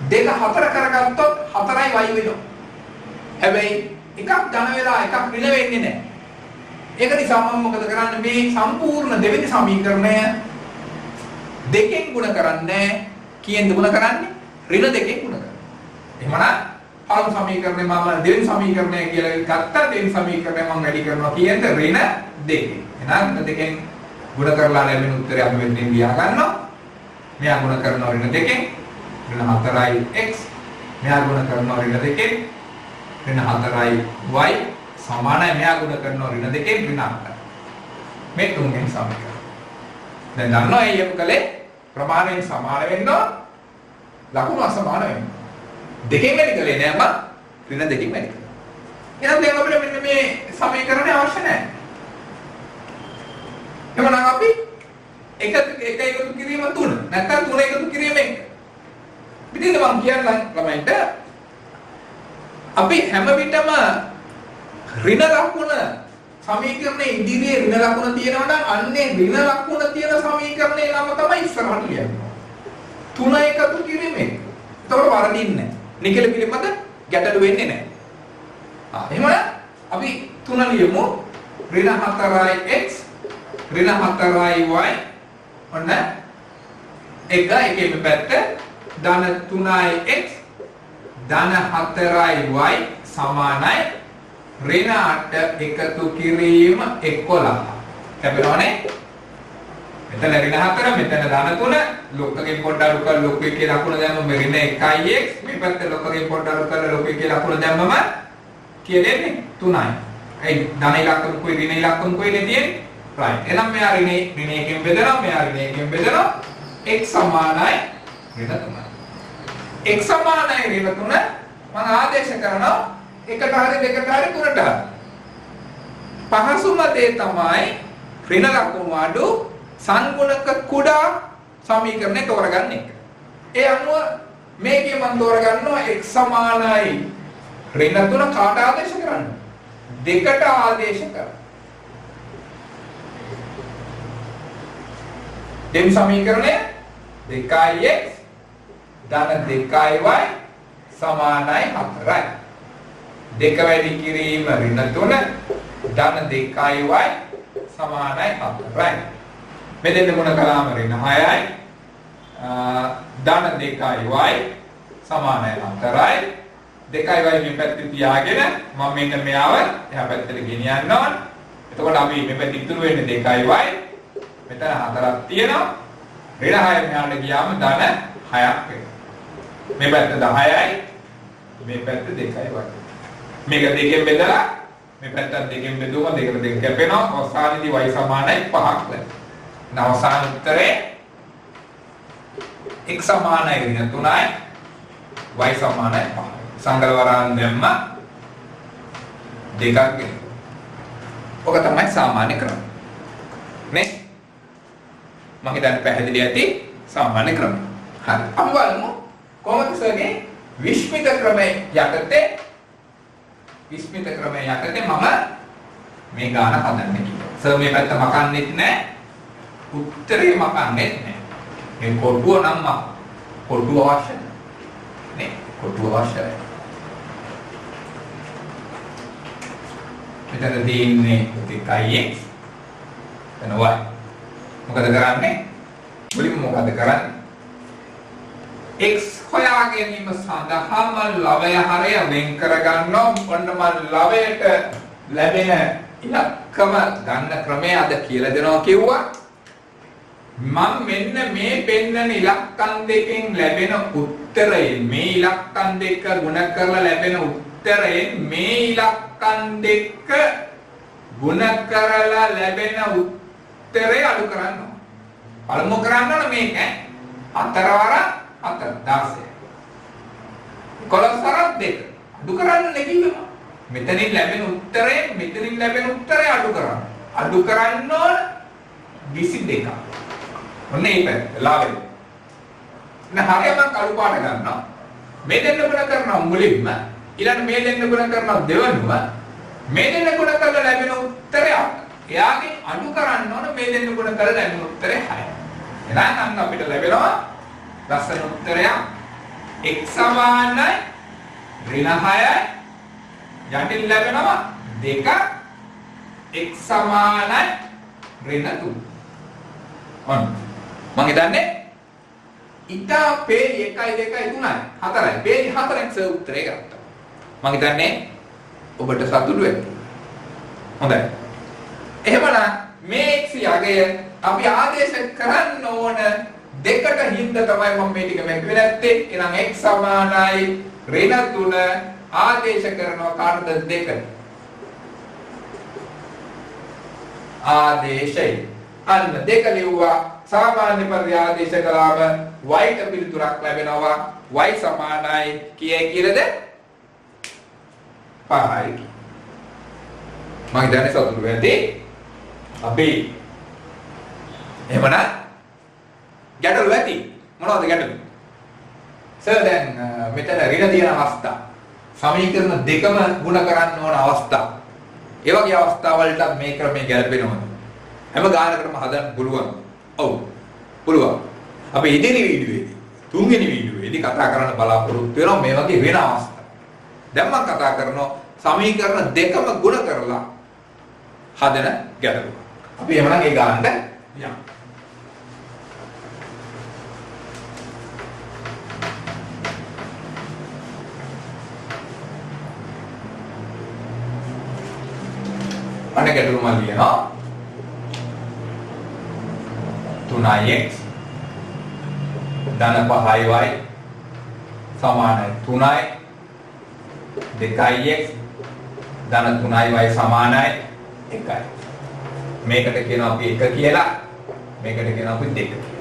2 4 කරගත්තොත් 4යි y වෙනවා. හැබැයි එකක් ධන වෙලා එකක් ඍණ වෙන්නේ නැහැ. ඒක නිසා මම මොකද කරන්නේ? මේ සම්පූර්ණ දෙවෙනි සමීකරණය දෙකෙන් ගුණ කරන්නේ. කීයෙන්ද ගුණ කරන්නේ? ඍණ දෙකෙන් ගුණ කරන්නේ. එහෙමනම් පළමු සමීකරණය මම දෙවෙනි සමීකරණය කියලා ගත්තා. දෙවෙනි සමීකරණය මම වැඩි කරනවා කීයෙන්ද? ඍණ දෙකෙන්. එහෙනම් දෙකෙන් ගුණ කරලා ලැබෙන උත්තරය අපි මෙතනින් ලියා ගන්නවා. මෙයා ගුණ කරනවා ඍණ දෙකෙන් ඍණ 4යි x. මෙයා ගුණ කරනවා ඍණ දෙකෙන් ඍණ 4යි y සමානයි. මෙයා ගුණ කරනවා ඍණ දෙකෙන් ඍණ 8යි. මේ තුන්වෙනි සමීකරණය. දැන් දන්නවා මේ යමු කලේ ප්‍රමාණයෙන් සමාන වෙන්න ලකුණු අසමාන වෙන්න. දෙකෙන් වැඩි කලේ නෑ මම ඍණ දෙකෙන් වැඩි කළා. එහෙනම් දැන් අපිට මෙන්න මේ සමීකරණය අවශ්‍ය නැහැ. එහෙනම් අපි එක එකතු කිරීම 3 නැත්නම් 3 එකතු කිරීම 1. පිටින්ද මම කියන්නේ ළමයින්ට අපි හැම විටම ඍණ ලකුණ සමීකරණයේ ඉදිරියේ ඍණ ලකුණ තියෙනවා නම් අන්නේ ඍණ ලකුණ තියෙන සමීකරණේ නම තමයි ඉස්සරහට ලියන්නේ. 3 එකතු කිරීම 1. ඒතකොට වරදින්නේ නැහැ. නිකල පිළිපද ගැටලු වෙන්නේ නැහැ. එහෙනම් අපි 3 ලියමු. ඍණ 4x ඍණ 4y ඔන්න එක එකේ පැත්ත ධන 3x ධන 4y සමානයි ඍණ 8 එකතු කිරීම 11. කැපෙනවනේ. මෙතන ඍණ 4 මෙතන ධන 3 ලොක්කගෙන් පොඩ්ඩක් අඩු කරලා ලොක්කේ කියලා ලකුණ දැම්මම ඍණ 1x මේ පැත්තේ ලොක්කගෙන් පොඩ්ඩක් අඩු කරලා ලොක්කේ කියලා ලකුණ දැම්මම කියලෙන්නේ 3යි. ඒ ධන ඉලක්කම කොයි ඍණ ඉලක්කම කොයිනේ තියෙන්නේ? right. එහෙනම් මෙයා ඍණ එකෙන් බෙදනවා, මෙයා ඍණ එකෙන් බෙදනවා. x සමානයි ඍණ 3යි. x සමානයි ඍණ 3 මම ආදේශ කරනවා එකට හරි දෙකට හරි තුනට හරි. පහසුම දේ තමයි ඍණ ලකුණු අඩු සංගුණක කුඩා සමීකරණය තෝරගන්න එක. ඒ අනුව මේකේ මම තෝරගන්නවා x සමානයි ඍණ 3 කාට ආදේශ කරන්න? 2ට ආදේශ කරන්න. දෙවි සමීකරණය 2x ධන 2y සමානයි 4යි. 2 වැඩි කිරීම ඍණ 3 ධන 2y සමානයි 4යි. මෙතෙන් ගුණ කළාම ඍණ 6යි ධන 2y සමානයි 4යි. 2y මේ පැත්තේ තියාගෙන මම මෙන්න මෙයාව එහා පැත්තට ගෙනියන්න ඕන. එතකොට අපි මේ පැත්තේ ඉතුරු වෙන්නේ 2y. මෙතන 4ක් තියෙනවා. ඍණ 6 මෙහාට ගියාම ධන 6ක් වෙනවා. මේ පැත්ත 10යි. මේ පැත්ත 2යි වගේ. මේක දෙකෙන් බෙදලා මේ පැත්ත දෙකෙන් බෙදුවම දෙකට දෙක කැපෙනවා. අවසානයේදී y සමානයි 5ක් වෙනවා. අවසාන උත්තරේ x සමානයි ඍණ 3යි y සමානයි 5යි. සංගල වරන් දැම්ම දෙකක් ගෙනවා. ඔක තමයි සාමාන්‍ය ක්‍රම. නේ? මම හිතන්නේ පැහැදිලි ඇති සාමාන්‍ය ක්‍රම. හරි. අපි බලමු කොහොමද සර්ගේ විශ්මිත ක්‍රමයේ යටතේ මම මේ ගාන හදන්නේ කියලා. සර් මේ පැත්ත මකන්නෙත් නැහැ. උත්තරේ මකන්නෙත් නැහැ. මේ කොටුව නම් කොටුව අවශ්‍යයි. නේ? කොටුව අවශ්‍යයි. මෙතන තියෙන්නේ 2x එතන y. මොකද කරන්නේ? මුලින්ම මොකද කරන්නේ? x හොයා ගැනීම සඳහාම ලවය හරය වෙන් කරගන්නවා. ඔන්න මම ලවයට ලැබෙන ඉලක්කම ගන්න ක්‍රමය අද කියලා දෙනවා කිව්වා. මම මෙන්න මේ පෙන්නන ඉලක්කම් දෙකෙන් ලැබෙන උත්තරයෙන් මේ ඉලක්කම් දෙක ගුණ කරලා ලැබෙන උත්තරයෙන් මේ ඉලක්කම් දෙක ගුණ කරලා ලැබෙන උත්තරය අඩු කරනවා. පළමු කරන්න ඕන මේක 4 වරක් 4 16. කොලසරක් 2 අඩු කරන්න නෙකියම. මෙතනින් ලැබෙන උත්තරය අඩු කරන්න. අඩු කරන්න ඕන 22ක්. ඔන්න මේ පැත්ත ලාවෙ. හරියම කළු පාට ගන්නවා. මේ දෙන්න ගුණ කරනවා මුලින්ම. ඊළඟ මේ දෙන්න ගුණ කරනවා දෙවනුව. මේ දෙන්න ගුණ කරලා ලැබෙන උත්තරය එයාගෙන් අඩු කරන්න ඕන මේ දෙන්න ගුණ කරලා ලැබෙන උත්තරය 6. එහෙනම් අපිට ලැබෙනවා ලස්සන උත්තරයක් x සමානයි ඍණ 6යි යටින් ලැබෙනවා 2 x සමානයි ඍණ 3. ඔන්න මම හිතන්නේ ඉතා පේලි 1 2 3යි 4යි පේලි 4න් සර් උත්තරේ ගත්තා. මම හිතන්නේ ඔබට සතුටු වෙයි. හොඳයි. එහෙමනම් මේ x යගය අපි ආදේශ කරන්න ඕන දෙකට හින්දා තමයි මම මේ ටික මැකුවේ නැත්තේ. එහෙනම් x සමානයි ඍණ 3 ආදේශ කරනවා කාටද 2. ආදේශය අන්න 2 ලිව්වා. සාමාන්‍ය පරිදි ආදේශ කළාම y ට පිළිතුරක් ලැබෙනවා. y සමානයි කීයයි කියලාද? 5යි. මම හිතන්නේ සතුටු වෙති. අපි එහෙමනම් ගැටලු ඇති. මොනවද ගැටලු? සර් දැන් මෙතන ඍණ තියෙන අවස්ථා. සමීකරණ දෙකම ගුණ කරන්න ඕන අවස්ථා. ඒ වගේ අවස්ථාවලට මේ ක්‍රමයේ ගැලපෙනවද? හැම ගානකටම හදන්න පුළුවන්. ඔව්. පුළුවන්. අපි ඉදිරි වීඩියෝවේදී තුන්වෙනි වීඩියෝවේදී කතා කරන්න බලාපොරොත්තු වෙනවා මේ වගේ වෙන අවස්ථා. දැන් මම කතා කරනවා සමීකරණ දෙකම ගුණ කරලා හදන ගැටලුව. අපි එහෙමනම් ඒ ගානට යමු. අනේ ගැටලුව මම ලියනවා 3x ධන 5y සමානයි 3යි 2x ධන 3y සමානයි 1යි. මේකට කියනවා අපි 1 කියලා. මේකට කියනවා අපි 2 කියලා.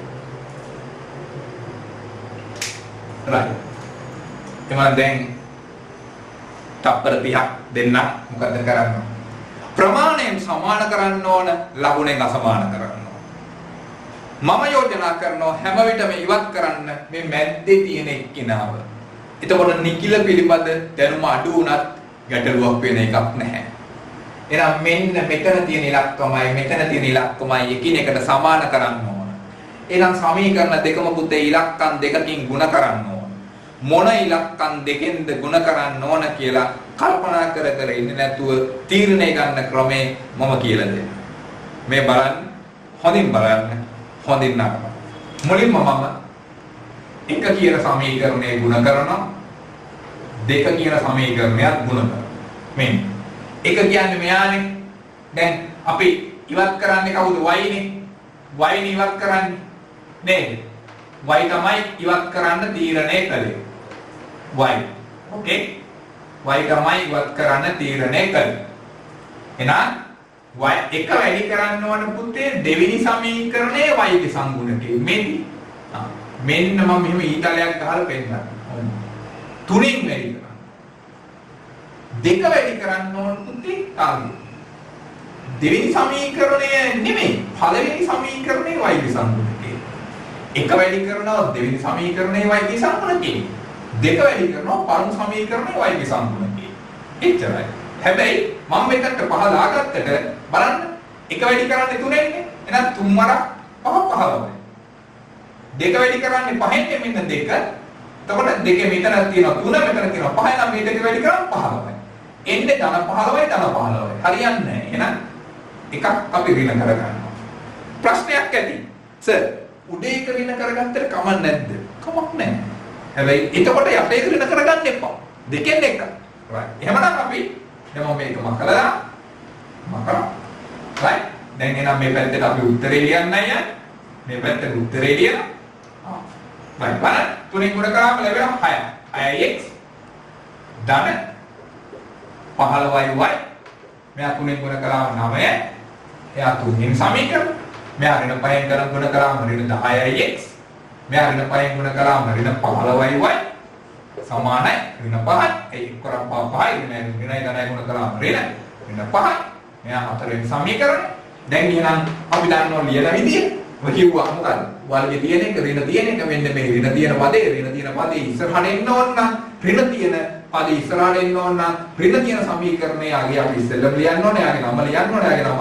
right. එමන් දැන් තප්පර 30ක් දෙන්න මොකද කරන්නේ? ප්‍රමාණයෙන් සමාන කරන්න ඕන ලකුණෙන් අසමාන කරන්න ඕන. මම යෝජනා කරනවා හැම විටම ඉවත් කරන්න මේ මැද්දේ තියෙන එක්කිනාව. එතකොට නිකිල පිළිබඳ දැනුම අඩු වුණත් ගැටලුවක් වෙන එකක් නැහැ. එහෙනම් මෙන්න මෙතන තියෙන ඉලක්කමයි මෙතන තියෙන ඉලක්කමයි එකිනෙකට සමාන කරන්න ඕන. එහෙනම් සමීකරණ දෙකම පුතේ ඉලක්කම් දෙකකින් ಗುಣ කරන්න ඕන. මොන ඉලක්කම් දෙකෙන්ද ಗುಣ කරන්න ඕන කියලා කල්පනා කර කර ඉන්නේ නැතුව තීරණය ගන්න ක්‍රමේ මම කියලා දෙන්න. මේ බලන්න හොඳින් බලන්න හොඳින් නරක. මුලින්ම මම එක කියන සමීකරණය ಗುಣ කරනවා දෙක කියන සමීකරණයත් ಗುಣ කරනවා. මෙන්න එක කියන්නේ මෙයානේ. දැන් අපි ඉවත් කරන්නේ කවුද? y නේ. y නේ ඉවත් කරන්නේ නේද? y තමයි ඉවත් කරන්න තීරණය කළේ. y. ඕකේ. y තමයි ඉවත් කරන්න තීරණය කළේ. එහෙනම් y එක වැඩි කරන්න ඕන පුතේ දෙවෙනි සමීකරණයේ y ගේ සංගුණකේ මෙන්න මම මෙහෙම ඊතලයක් ගහලා පෙන්නන්න. තුنين වැඩි කරන්න. දෙක වැඩි කරන්න ඕන පුතේ කාගේ? දෙවෙනි සමීකරණය නෙමෙයි. පළවෙනි සමීකරණයේ y ගේ සංගුණකේ. එක වැඩි කරනවා දෙවෙනි සමීකරණයේ y ගේ සංගුණකේ. දෙක වැඩි කරනවා පළමු සමීකරණයේ y ගේ සංගුණකේ. එච්චරයි. හැබැයි මම මෙතනට පහ දාගත්තට බලන්න එක වැඩි කරන්නේ 3න්නේ. එහෙනම් 3 වරක් 5 15යි. දෙක වැඩි කරන්නේ 5න්නේ මෙන්න 2. එතකොට දෙකේ මෙතන තියෙනවා 3 මෙතන තියෙනවා 5 නම් මේ දෙක වැඩි කරාම 15යි. එන්නේ ධන 15යි ධන 15යි. හරියන්නේ නැහැ. එහෙනම් එකක් අපි ඍණ කරගන්නවා. ප්‍රශ්නයක් ඇති. සර් උඩේ එක ඍණ කරගත්තට කමක් නැද්ද? කමක් නැහැ. හැබැයි එතකොට යටේ ඍණ කරගන්න එපා. දෙකෙන් එකක්. right. එහෙමනම් අපි දැන් මේක මකලා right. දැන් එනම් මේ පැත්තට අපි උත්තරේ ලියන්නයි යන්නේ. මේ පැත්තට උත්තරේ ලියනවා. right. බලන්න 3 ගුණ කරාම ලැබෙනවා 6. 6x ධන 15y. මෙයා 3 ගුණ කරාම 9යි. එයා තුන්වෙනි සමීකරණ. මෙයා ඍණ 5න් කරන් ගුණ කරාම ඍණ 10ix. මෙයා ඍණ 5න් ගුණ කරාම ඍණ 15y. සමානයි ඍණ 5යි. ඒ කරා 5යි ඍණ ධනයි ගුණ කරාම ඍණ 5යි. මෙයා හතරවෙනි සමීකරණය. දැන් එහෙනම් අපි දන්නවා ලියන විදිය. ඔය කිව්වා මොකද්ද? වර්ගයේ තියෙන එක ඍණ තියෙන එක මෙන්න මේ ඍණ තියෙන පදේ ඉස්සරහට එන්න ඕන නම් ඍණ තියෙන පදේ ඉස්සරහට එන්න ඕන නම් ඍණ තියෙන සමීකරණය ආගේ අපි ඉස්සෙල්ලම ලියන්න ඕනේ. ආගේ නම ලියන්න ඕනේ. ආගේ නම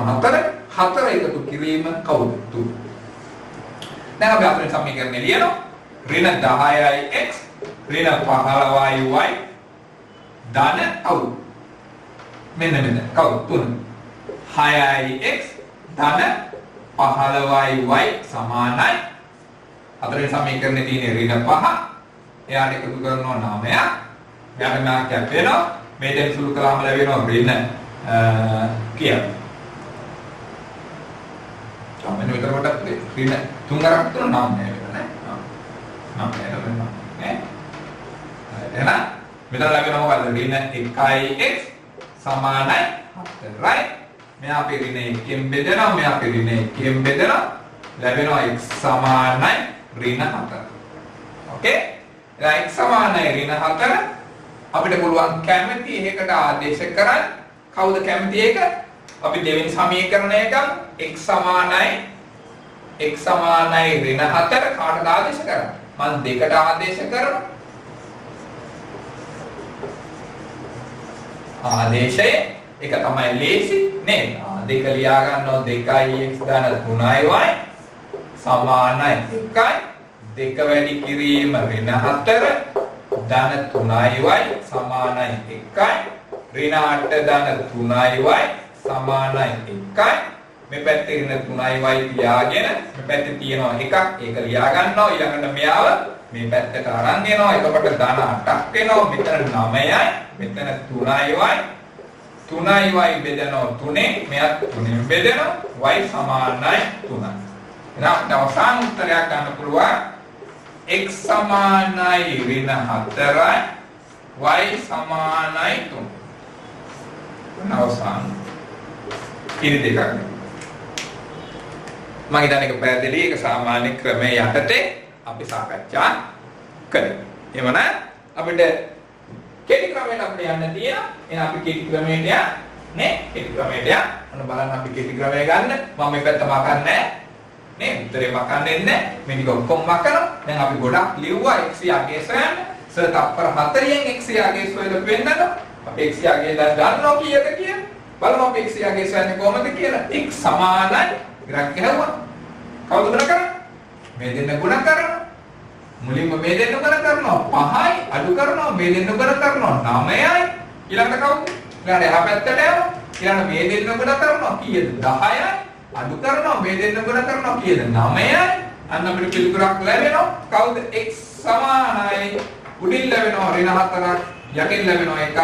4 එකතු කිරීම කවුද? 3. දැන් අපි අපේ සමීකරණය ලියනවා. ඍණ 10ix ඍණ 15y ධන කවුද? මෙන්න කවුද? 3. 6ix ධන 15y සමානයි. හතරේ සමීකරණේ තියෙන ඍණ 5. එයාට එකතු කරනවා 9ක්. එයාට මාර්කයක් වෙනවා. මේ දෙක සුළු කළාම ලැබෙනවා ඍණ කියලා. මෙන්න මෙතන කොට ඍණ 3 ගණන් තුන 9 වෙනවා නේ. 9 නේ. එහෙනම් මෙතන ලැබෙනවා මොකද්ද? ඍණ 1x සමානයි 4යි. මෙයා අපි ඍණ 1කින් බෙදනවා. මෙයා අපි ඍණ 1කින් බෙදනවා. ලැබෙනවා x සමානයි ඍණ 4. ඕකේ? එහෙනම් x සමානයි ඍණ 4. අපිට පුළුවන් කැමති එකකට ආදේශ කරන්න. කවුද කැමති එක? අපි දෙවෙනි සමීකරණය ගමු. x සමානයි ඍණ 4 කාටද ආදේශ කරන්නේ? මම දෙකට ආදේශ කරනවා. ආදේශය එක තමයි ලේසි නේද? දෙක ලියා ගන්නවා 2x ධන 3y සමානයි 1යි. දෙක වැඩි කිරීම ඍණ 4 ධන 3y සමානයි 1යි. ඍණ 8 ධන 3y සමානයි 1යි. මේ පැත්තේ ඍණ 3y තියාගෙන මේ පැත්තේ තියෙනවා එකක්. ඒක ලියා ගන්නවා. ඊළඟට මෙයාව මේ පැත්තට අරන් යනවා. එතකොට ධන 8ක් වෙනවා. මෙතන 9යි. මෙතන 3y. 3y බෙදනවා 3ෙන්. මෙයත් 3ෙන් බෙදනවා. y සමානයි 3යි. එහෙනම් අපිට අවසාන උත්තරයක් ගන්න පුළුවන්. x සමානයි ඍණ 4යි. y සමානයි 3. අවසාන ඉරි දෙකක්. මම හිතන්නේ ඒක පැහැදිලි. ඒක සාමාන්‍ය ක්‍රමයේ යටතේ අපි සාකච්ඡා කළේ. එහෙමනම් අපිට කෙටි ක්‍රමයට අපිට යන්න තියෙනවා. එහෙනම් අපි කෙටි ක්‍රමයට නේ? කෙටි ක්‍රමයට යන්න. ඔන්න බලන්න අපි කෙටි ක්‍රමය ගන්න. මම මේ පැත්ත මකන්නේ නේ උත්තරේ මකන්නේ නැහැ. මේ ටික ඔක්කොම මකනවා. දැන් අපි ගොඩක් ලිව්වා x යගේ සොයන්න. සර් තප්පර 4න් x යගේ සොයලා පෙන්නනවා. අපි x යගේ දැන් ගන්නවා කීයද කියලා. බලමු අපි x යගේ සොයන්නේ කොහොමද කියලා. x සමානයි ග්‍රැෆ් ගහුවා. කවුද ගුණ කරන්නේ? මේ දෙන්න ගුණ කරනවා. මුලින්ම මේ දෙන්න ගුණ කරනවා 5යි අඩු කරනවා මේ දෙන්න ගුණ කරනවා 9යි. ඊළඟට කවුද? ඊළඟට එහා පැත්තට යනවා. ඊළඟ මේ දෙන්න ගුණ කරනවා කීයද? 10යි. අඩු කරනවා මේ දෙන්න ගුණ කරනවා කීයද? 9යි. අන්න අපිට පිළිතුරක් ලැබෙනවා. කවුද? x සමානයි උඩින් ලැබෙනවා ඍණ 4ක් යටින් ලැබෙනවා 1ක්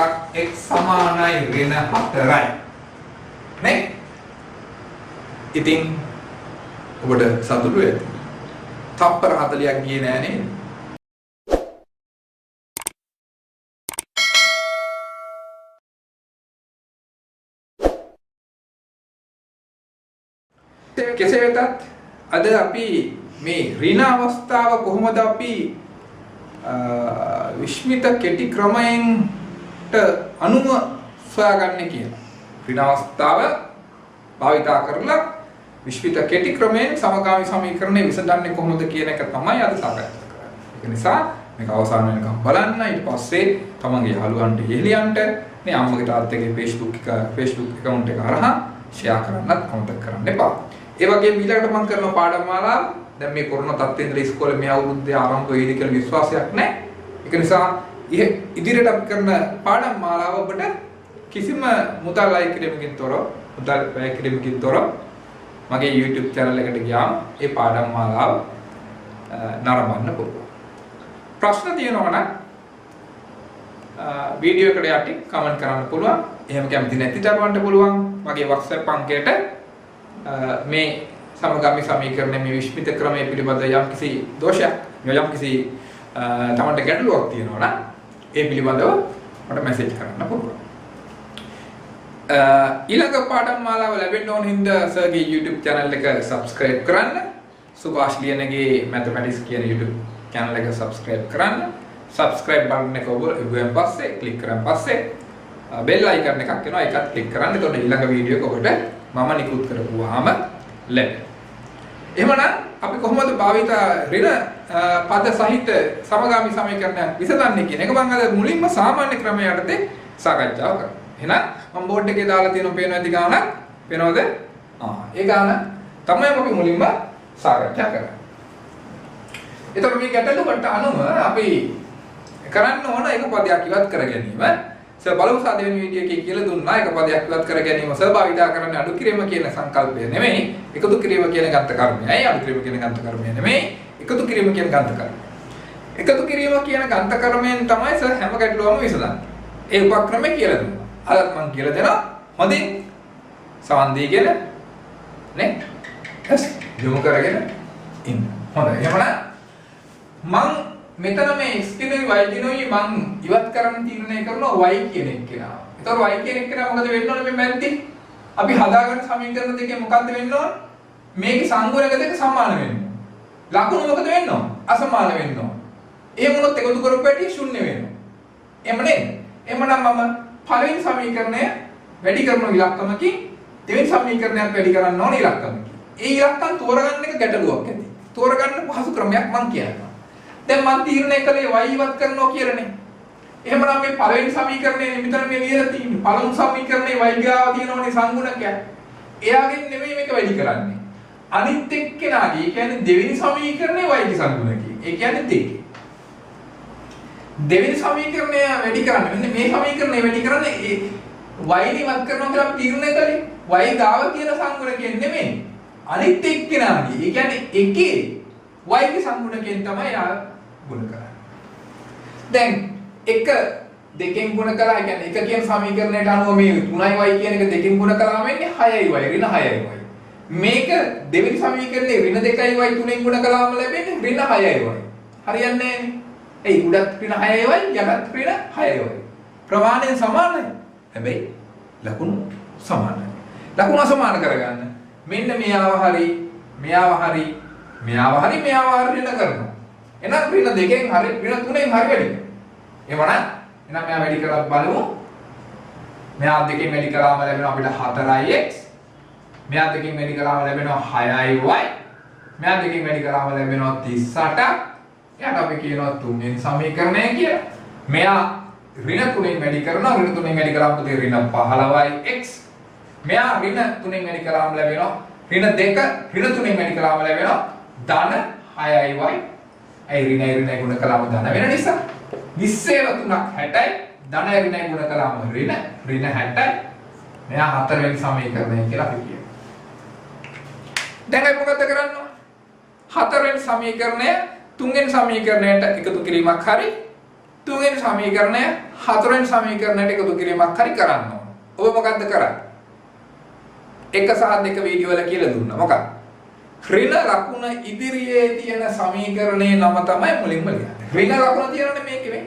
x සමානයි ඍණ 4යි. නේ? ඉතින් ඔබට සතුටු වෙන්න. තප්පර 40ක් ගියේ නෑ නේද? කෙසේ වෙතත් අද අපි මේ ඍණ අවස්ථාව කොහොමද අපි විශ්මිත කෙටි ක්‍රමයෙන්ට අනුව සොයාගන්නේ කියලා. ඍණ අවස්ථාව භාවිතා කරලා විශ්මිත කෙටි ක්‍රමයෙන් සමගාමී සමීකරණය විසඳන්නේ කොහොමද කියන එක තමයි අද සාකච්ඡා කරන්නේ. ඒක නිසා මේක අවසන් වෙනකම් බලන්න. ඊට පස්සේ තමන්ගේ යාළුවන්ට හෙළියන්ට මේ අම්මගේ තාත්තගේ Facebook account එක හරහා ෂෙයා කරන්නත් අමතක කරන්න එපා. ඒ වගේම ඊළඟට මම කරන පාඩම් මාලාව දැන් මේ කොරෝනා තත්ත්වෙ ඉඳලා ඉස්කෝලේ මේ අවුරුද්දේ ආරම්භ වෙයිද කියලා විශ්වාසයක් නැහැ. ඒක නිසා ඉදිරියට අපි කරන පාඩම් මාලාව ඔබට කිසිම මුදල් අය කිරීමකින් තොරව මුදල් වැය කිරීමකින් තොරව මගේ YouTube channel එකට ගියාම ඒ පාඩම් මාලාව නරඹන්න පුළුවන්. ප්‍රශ්න තියෙනවා නම් වීඩියෝ එකට යටින් කමෙන්ට් කරන්න පුළුවන්. එහෙම කැමති නැති දරුවන්ට පුළුවන් මගේ WhatsApp අංකයට මේ සමගාමී සමීකරණයේ මේ විශ්මිත ක්‍රමයේ පිළිබඳ යම්කිසි දෝෂයක් යම්කිසි තමන්ට ගැටලුවක් තියෙනවා නම් ඒ පිළිබඳව මට මැසේජ් කරන්න පුළුවන්. ඊළඟ පාඩම් මාලාව ලැබෙන්න ඕන හින්දා සර්ගේ YouTube channel එක subscribe කරන්න. සුභාෂ් ලියනගේ mathematics කියන YouTube channel එක subscribe කරන්න. subscribe button එක ඔබෙන් පස්සේ click කරන් පස්සේ bell icon එකක් එනවා ඒකත් click කරන්න. එතකොට ඊළඟ වීඩියෝ එක ඔබට මම නිකුත් කරපුවාම ලැබෙනවා. එහෙමනම් අපි කොහොමද භාවිත ඍණ පද සහිත සමගාමී සමීකරණයක් විසඳන්නේ කියන එක මම අද මුලින්ම සාමාන්‍ය ක්‍රමය යටතේ සාකච්ඡා කරා. එහෙනම් මම බෝඩ් එකේ දාලා තියෙන පේනවා ඇති ගානක් පේනවද? ඒ ගාන තමයි අපි මුලින්ම සාකච්ඡා කරන්නේ. එතකොට මේ ගැටලුවට අනුව අපි කරන්න ඕන එක පදයක් ඉවත් කර ගැනීම. සර් බලමු සාදෙවෙනි වීඩියෝ එකේ කියලා දුන්නා එක පදයක් ඉවත් කර ගැනීම සහභාගීතා කරන්න අඩු කිරීම කියන සංකල්පය නෙමෙයි එකතු කිරීම කියන ගන්ත කර්මයයි අඩු කිරීම කියන ගන්ත කර්මය නෙමෙයි එකතු කිරීම කියන ගන්ත කර්මය. එකතු කිරීම කියන ගන්ත කර්මයෙන් තමයි සර් හැම ගැටලුවම විසඳන්නේ. ඒ උපක්‍රමය කියලා දුන්නා. අද මම කියලා දෙනවා හොඳින් සමන් දීගෙන නේ යොමු කරගෙන ඉන්න. හොඳයි. එහෙමනම් මම මෙතන මේ x කිනුයි y කිනුයි මං ඉවත් කරන්න තීරණය කරනවා y කියන එක කෙනා. ඒතකොට y කියන එක කෙනා මොකද වෙන්න ඕනේ මේ මැද්දේ? අපි හදාගන්න සමීකරණ දෙකේ මොකක්ද වෙන්න ඕනේ? මේකේ සංගුණක දෙක සමාන වෙන්න ඕනේ. ලකුණු මොකද වෙන්න ඕනේ? අසමාන වෙන්න ඕනේ. එහෙම වුණොත් එකතු කරපු පැටි ශුන්‍ය වෙනවා. එහෙම නේද? එහෙමනම් මම පළවෙනි සමීකරණය වැඩි කරන ඉලක්කමකින් දෙවෙනි සමීකරණයක් වැඩි කරන්න ඕනේ ඉලක්කමකින්. ඒ ඉලක්කම් තෝරගන්න එක ගැටලුවක් ඇති. තෝරගන්න පහසු ක්‍රමයක් මම කියනවා. දැන් මම තීරණය කළේ y ඉවත් කරනවා කියලානේ. එහෙමනම් මේ පළවෙනි සමීකරණය මෙතන මේ ලියලා තියෙන්නේ. පළමු සමීකරණේ y ගාව තියෙනවනේ සංගුණකයක්. එයාගෙන් නෙමෙයි මේක වැඩි කරන්නේ. අනිත් එක්කෙනාගේ කියන්නේ දෙවෙනි සමීකරණේ y ගේ සංගුණකය. ඒ කියන්නේ දෙකේ. දෙවෙනි සමීකරණය වැඩි කරන්න. මෙන්න මේ සමීකරණය වැඩි කරන්නේ y ඉවත් කරනවා කියලා අපි තීරණය කළේ. y ගාව තියෙන සංගුණකයෙන් නෙමෙයි. අනිත් එක්කෙනාගේ. ඒ කියන්නේ එකේ y ගේ සංගුණකයෙන් තමයි ආ ගුණ කරන්නේ. දැන් 1 2කින් ගුණ කළා. ඒ කියන්නේ 1 කියන සමීකරණයට අනුව මේ 3y කියන එක 2කින් ගුණ කළාම එන්නේ 6y ඍණ 6y. මේක දෙවෙනි සමීකරණේ ඍණ 2y 3ෙන් ගුණ කළාම ලැබෙන්නේ ඍණ 6y. හරියන්නේ නැහැ. ඒ උඩත් ඍණ 6y යටත් ඍණ 6y. ප්‍රමාණය සමානයි. හැබැයි ලකුණු සමානයි. ලකුණු අසමාන කරගන්න. මෙන්න මෙයාව හරි මෙයාව හරි මෙයාව හරි මෙයාව හරි ඍණ කරනවා. එහෙනම් ඍණ 2කින් හරි ඍණ 3ෙන් හරි වැඩි. එහෙනම් මෙයා වැඩි කරලා බලමු. මෙයා 2කින් වැඩි කළාම ලැබෙනවා අපිට 4x. මෙයා 2කින් වැඩි කළාම ලැබෙනවා 6y. මෙයා දෙකෙන් වැඩි කරාම ලැබෙනවා 38. එයාට අපි කියනවා තුන්වෙනි සමීකරණය කියලා. මෙයා ඍණ 3ෙන් වැඩි කරනවා. ඍණ 3ෙන් වැඩි කරාම පුතේ ඍණ 15x. මෙයා ඍණ 3ෙන් වැඩි කරාම ලැබෙනවා ඍණ 2. ඍණ 3ෙන් වැඩි කරාම ලැබෙනවා ධන 6y. ඒ ඍණයි ගුණ කළාම ධන වෙන නිසා. නිස්සේව 3ක් 60යි. ධනයි ඍණයි ගුණ කළාම ඍණ 60යි. මෙයා හතරවෙනි සමීකරණය කියලා අපි කියනවා. දැන් අපි මොකද කරන්න ඕන? හතරවෙනි සමීකරණය තුන්වෙනි සමීකරණයට එකතු කිරීමක් හරි තුන්වෙනි සමීකරණය හතරවෙනි සමීකරණයට එකතු කිරීමක් හරි කරන්න ඕන. ඔබ මොකද්ද කරන්නේ? 1 සහ 2 වීඩියෝ වල කියලා දුන්නා. මොකක්ද? ඍණ ලකුණ ඉදිරියේ තියෙන සමීකරණයේ නම තමයි මුලින්ම ලියන්නේ. ඍණ ලකුණ තියෙනනේ මේකේ මේ.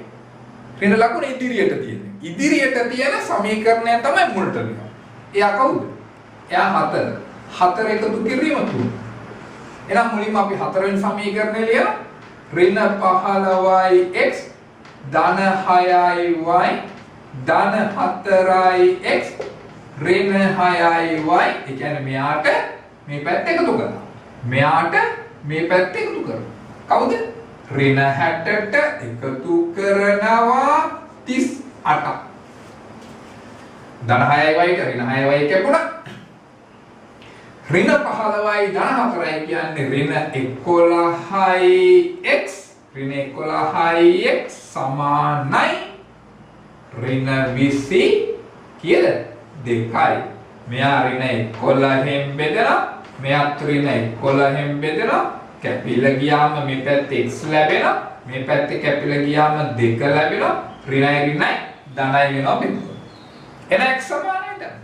ඍණ ලකුණ ඉදිරියට තියෙන්නේ. ඉදිරියට තියෙන සමීකරණය තමයි මුලට ලියන්නේ. එයා කවුද? එයා 4. 4 එකතු කිරීම 3. එහෙනම් මුලින්ම අපි හතරවෙනි සමීකරණය ලියනවා. ඍණ 15x ධන 6y ධන 4x ඍණ 6y. ඒ කියන්නේ මෙයාට මේ පැත්ත එකතු කරනවා. මෙයාට මේ පැත්ත එකතු කරනවා. කවුද? ඍණ 60ට එකතු කරනවා 38ක්. ධන 6y ට ඍණ 6y කැපුණා. ඍණ 15y ධන 4y කියන්නේ ඍණ 11x. ඍණ 11x සමානයි ඍණ 20 කියලා 2යි. මෙයා ඍණ 11න් බෙදලා මෙයාත් ඍණ 11න් බෙදලා කැපිලා ගියාම මේ පැත්තේ x ලැබෙනවා. මේ පැත්තේ කැපිලා ගියාම 2 ලැබෙනවා. ඍණයි ඍණයි ධනයි වෙනවා බෙදුවා. එහෙනම් x සමානයි දැන්.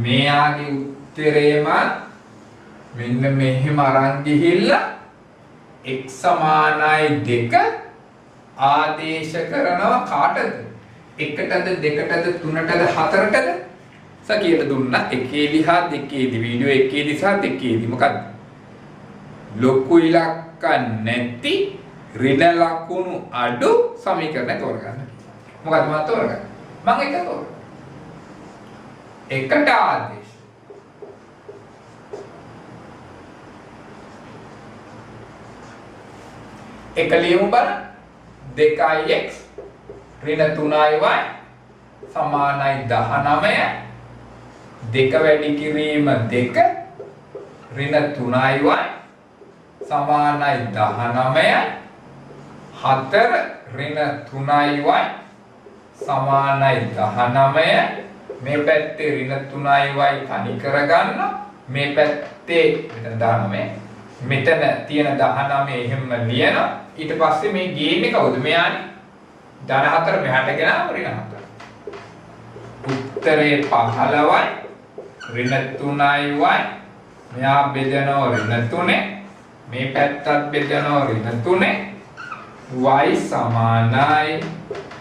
මෙයාගේ උත්තරේම මෙන්න මෙහෙම අරන් ගිහිල්ලා x සමානයි 2 ආදේශ කරනවා කාටද? 1ටද 2ටද 3ටද 4ටද? සකියට දුන්නා 1 හා 2 වීඩියෝ 1 සහ 2 මොකක්ද? ලොකු ඉලක්ක නැති ඍණ ලකුණු අඩු සමීකරණ තෝරගන්න. මොකක්ද මම තෝරගන්නේ? මම එක තෝරගන්න. එකට ආදේශ එක ලියමු බලන්න. 2x ඍණ 3y සමානයි 19. 2 වැඩි කිරීම 2 ඍණ 3y සමානයි 19. 4 ඍණ 3y සමානයි 19. මේ පැත්තේ ඍණ 3y තනි කරගන්න. මේ පැත්තේ මෙතන 19. මෙතන තියෙන 19 එහෙම ලියනවා. ඊට පස්සේ මේ ගේන්නේ කවුද? මෙයානේ. ධන 4 මෙහාට ගෙනාම ඍණ 4. උත්තරේ 15යි. ඍණ 3y. මෙයා බෙදනවා ඍණ 3. මේ පැත්තත් බෙදනවා ඍණ 3. y සමානයි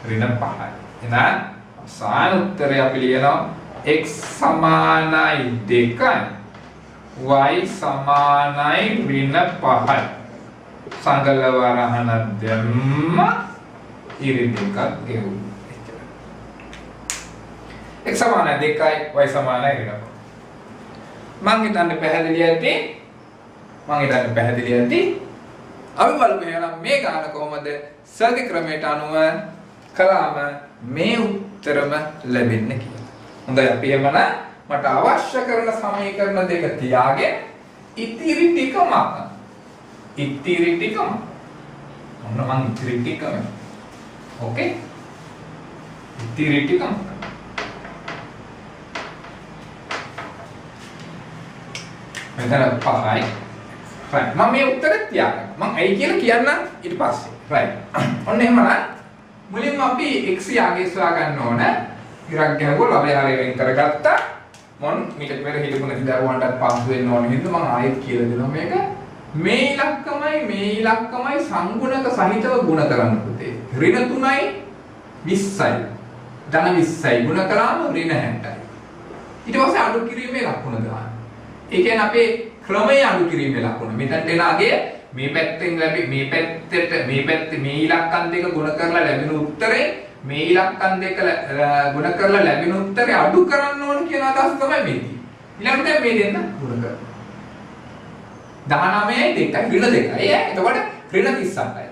ඍණ 5යි. එහෙනම් අවසාන උත්තරය අපි ලියනවා x සමානයි 2යි. y සමානයි ඍණ 5යි. සංගලවරහන දෙම්ම ඉරිදෙකක් ගෙවුවා. x සමානයි 2යි y සමානයි ඍණ 5යි. මං හිතන්නේ පැහැදිලි ඇති. අපි බලමු එහෙනම් මේ ගාන කොහොමද සර්ගේ ක්‍රමයට අනුව කළාම මේ උත්තරම ලැබෙන්නේ කියලා. හොඳයි අපි එමනම් මට අවශ්‍ය කරන සමීකරණ දෙක තියාගෙන ඉතිරි ටිකම ඔන්න මං ඉතිරි ටිකම ඕකේ ඉතිරි ටිකම මෙතන 5යි right මම මේ උත්තරේ තියාගන්න මම ඇයි කියලා කියන්නම් ඊට පස්සේ right ඔන්න එහෙමනම් මුලින්ම අපි x යාගේ සොයා ගන්න ඕන ඉරක් ගැහුවා ළමයි හරිය වෙන් කරගත්තා මම මීට පෙර හිටපු නැති දරුවන්ටත් පහසු වෙන්න ඕන හින්දා මම ආයෙත් කියලා දෙනවා මේක මේ ඉලක්කමයි සංගුණක සහිතව ගුණ කරන්න පුතේ ඍණ 3යි 20යි ධන 20යි ගුණ කළාම ඍණ 60යි ඊට පස්සේ අඩු කිරීමේ ලකුණ දාන්න ඒ කියන්නේ අපේ ක්‍රමයේ අඩු කිරීමේ ලකුණ මෙතනට එන අගේ මේ පැත්තෙන් ලැබි මේ පැත්තේ මේ ඉලක්කම් දෙක ගුණ කරලා ලැබෙන උත්තරේ මේ ඉලක්කම් දෙක ගුණ කරලා ලැබෙන උත්තරේ අඩු කරන්න ඕන කියන අදහස තමයි මේ තියෙන්නේ. ඊළඟට මේ දෙන්න ගුණ කරනවා. 19යි 2යි ඍණ 2යි. එතකොට ඍණ 38යි.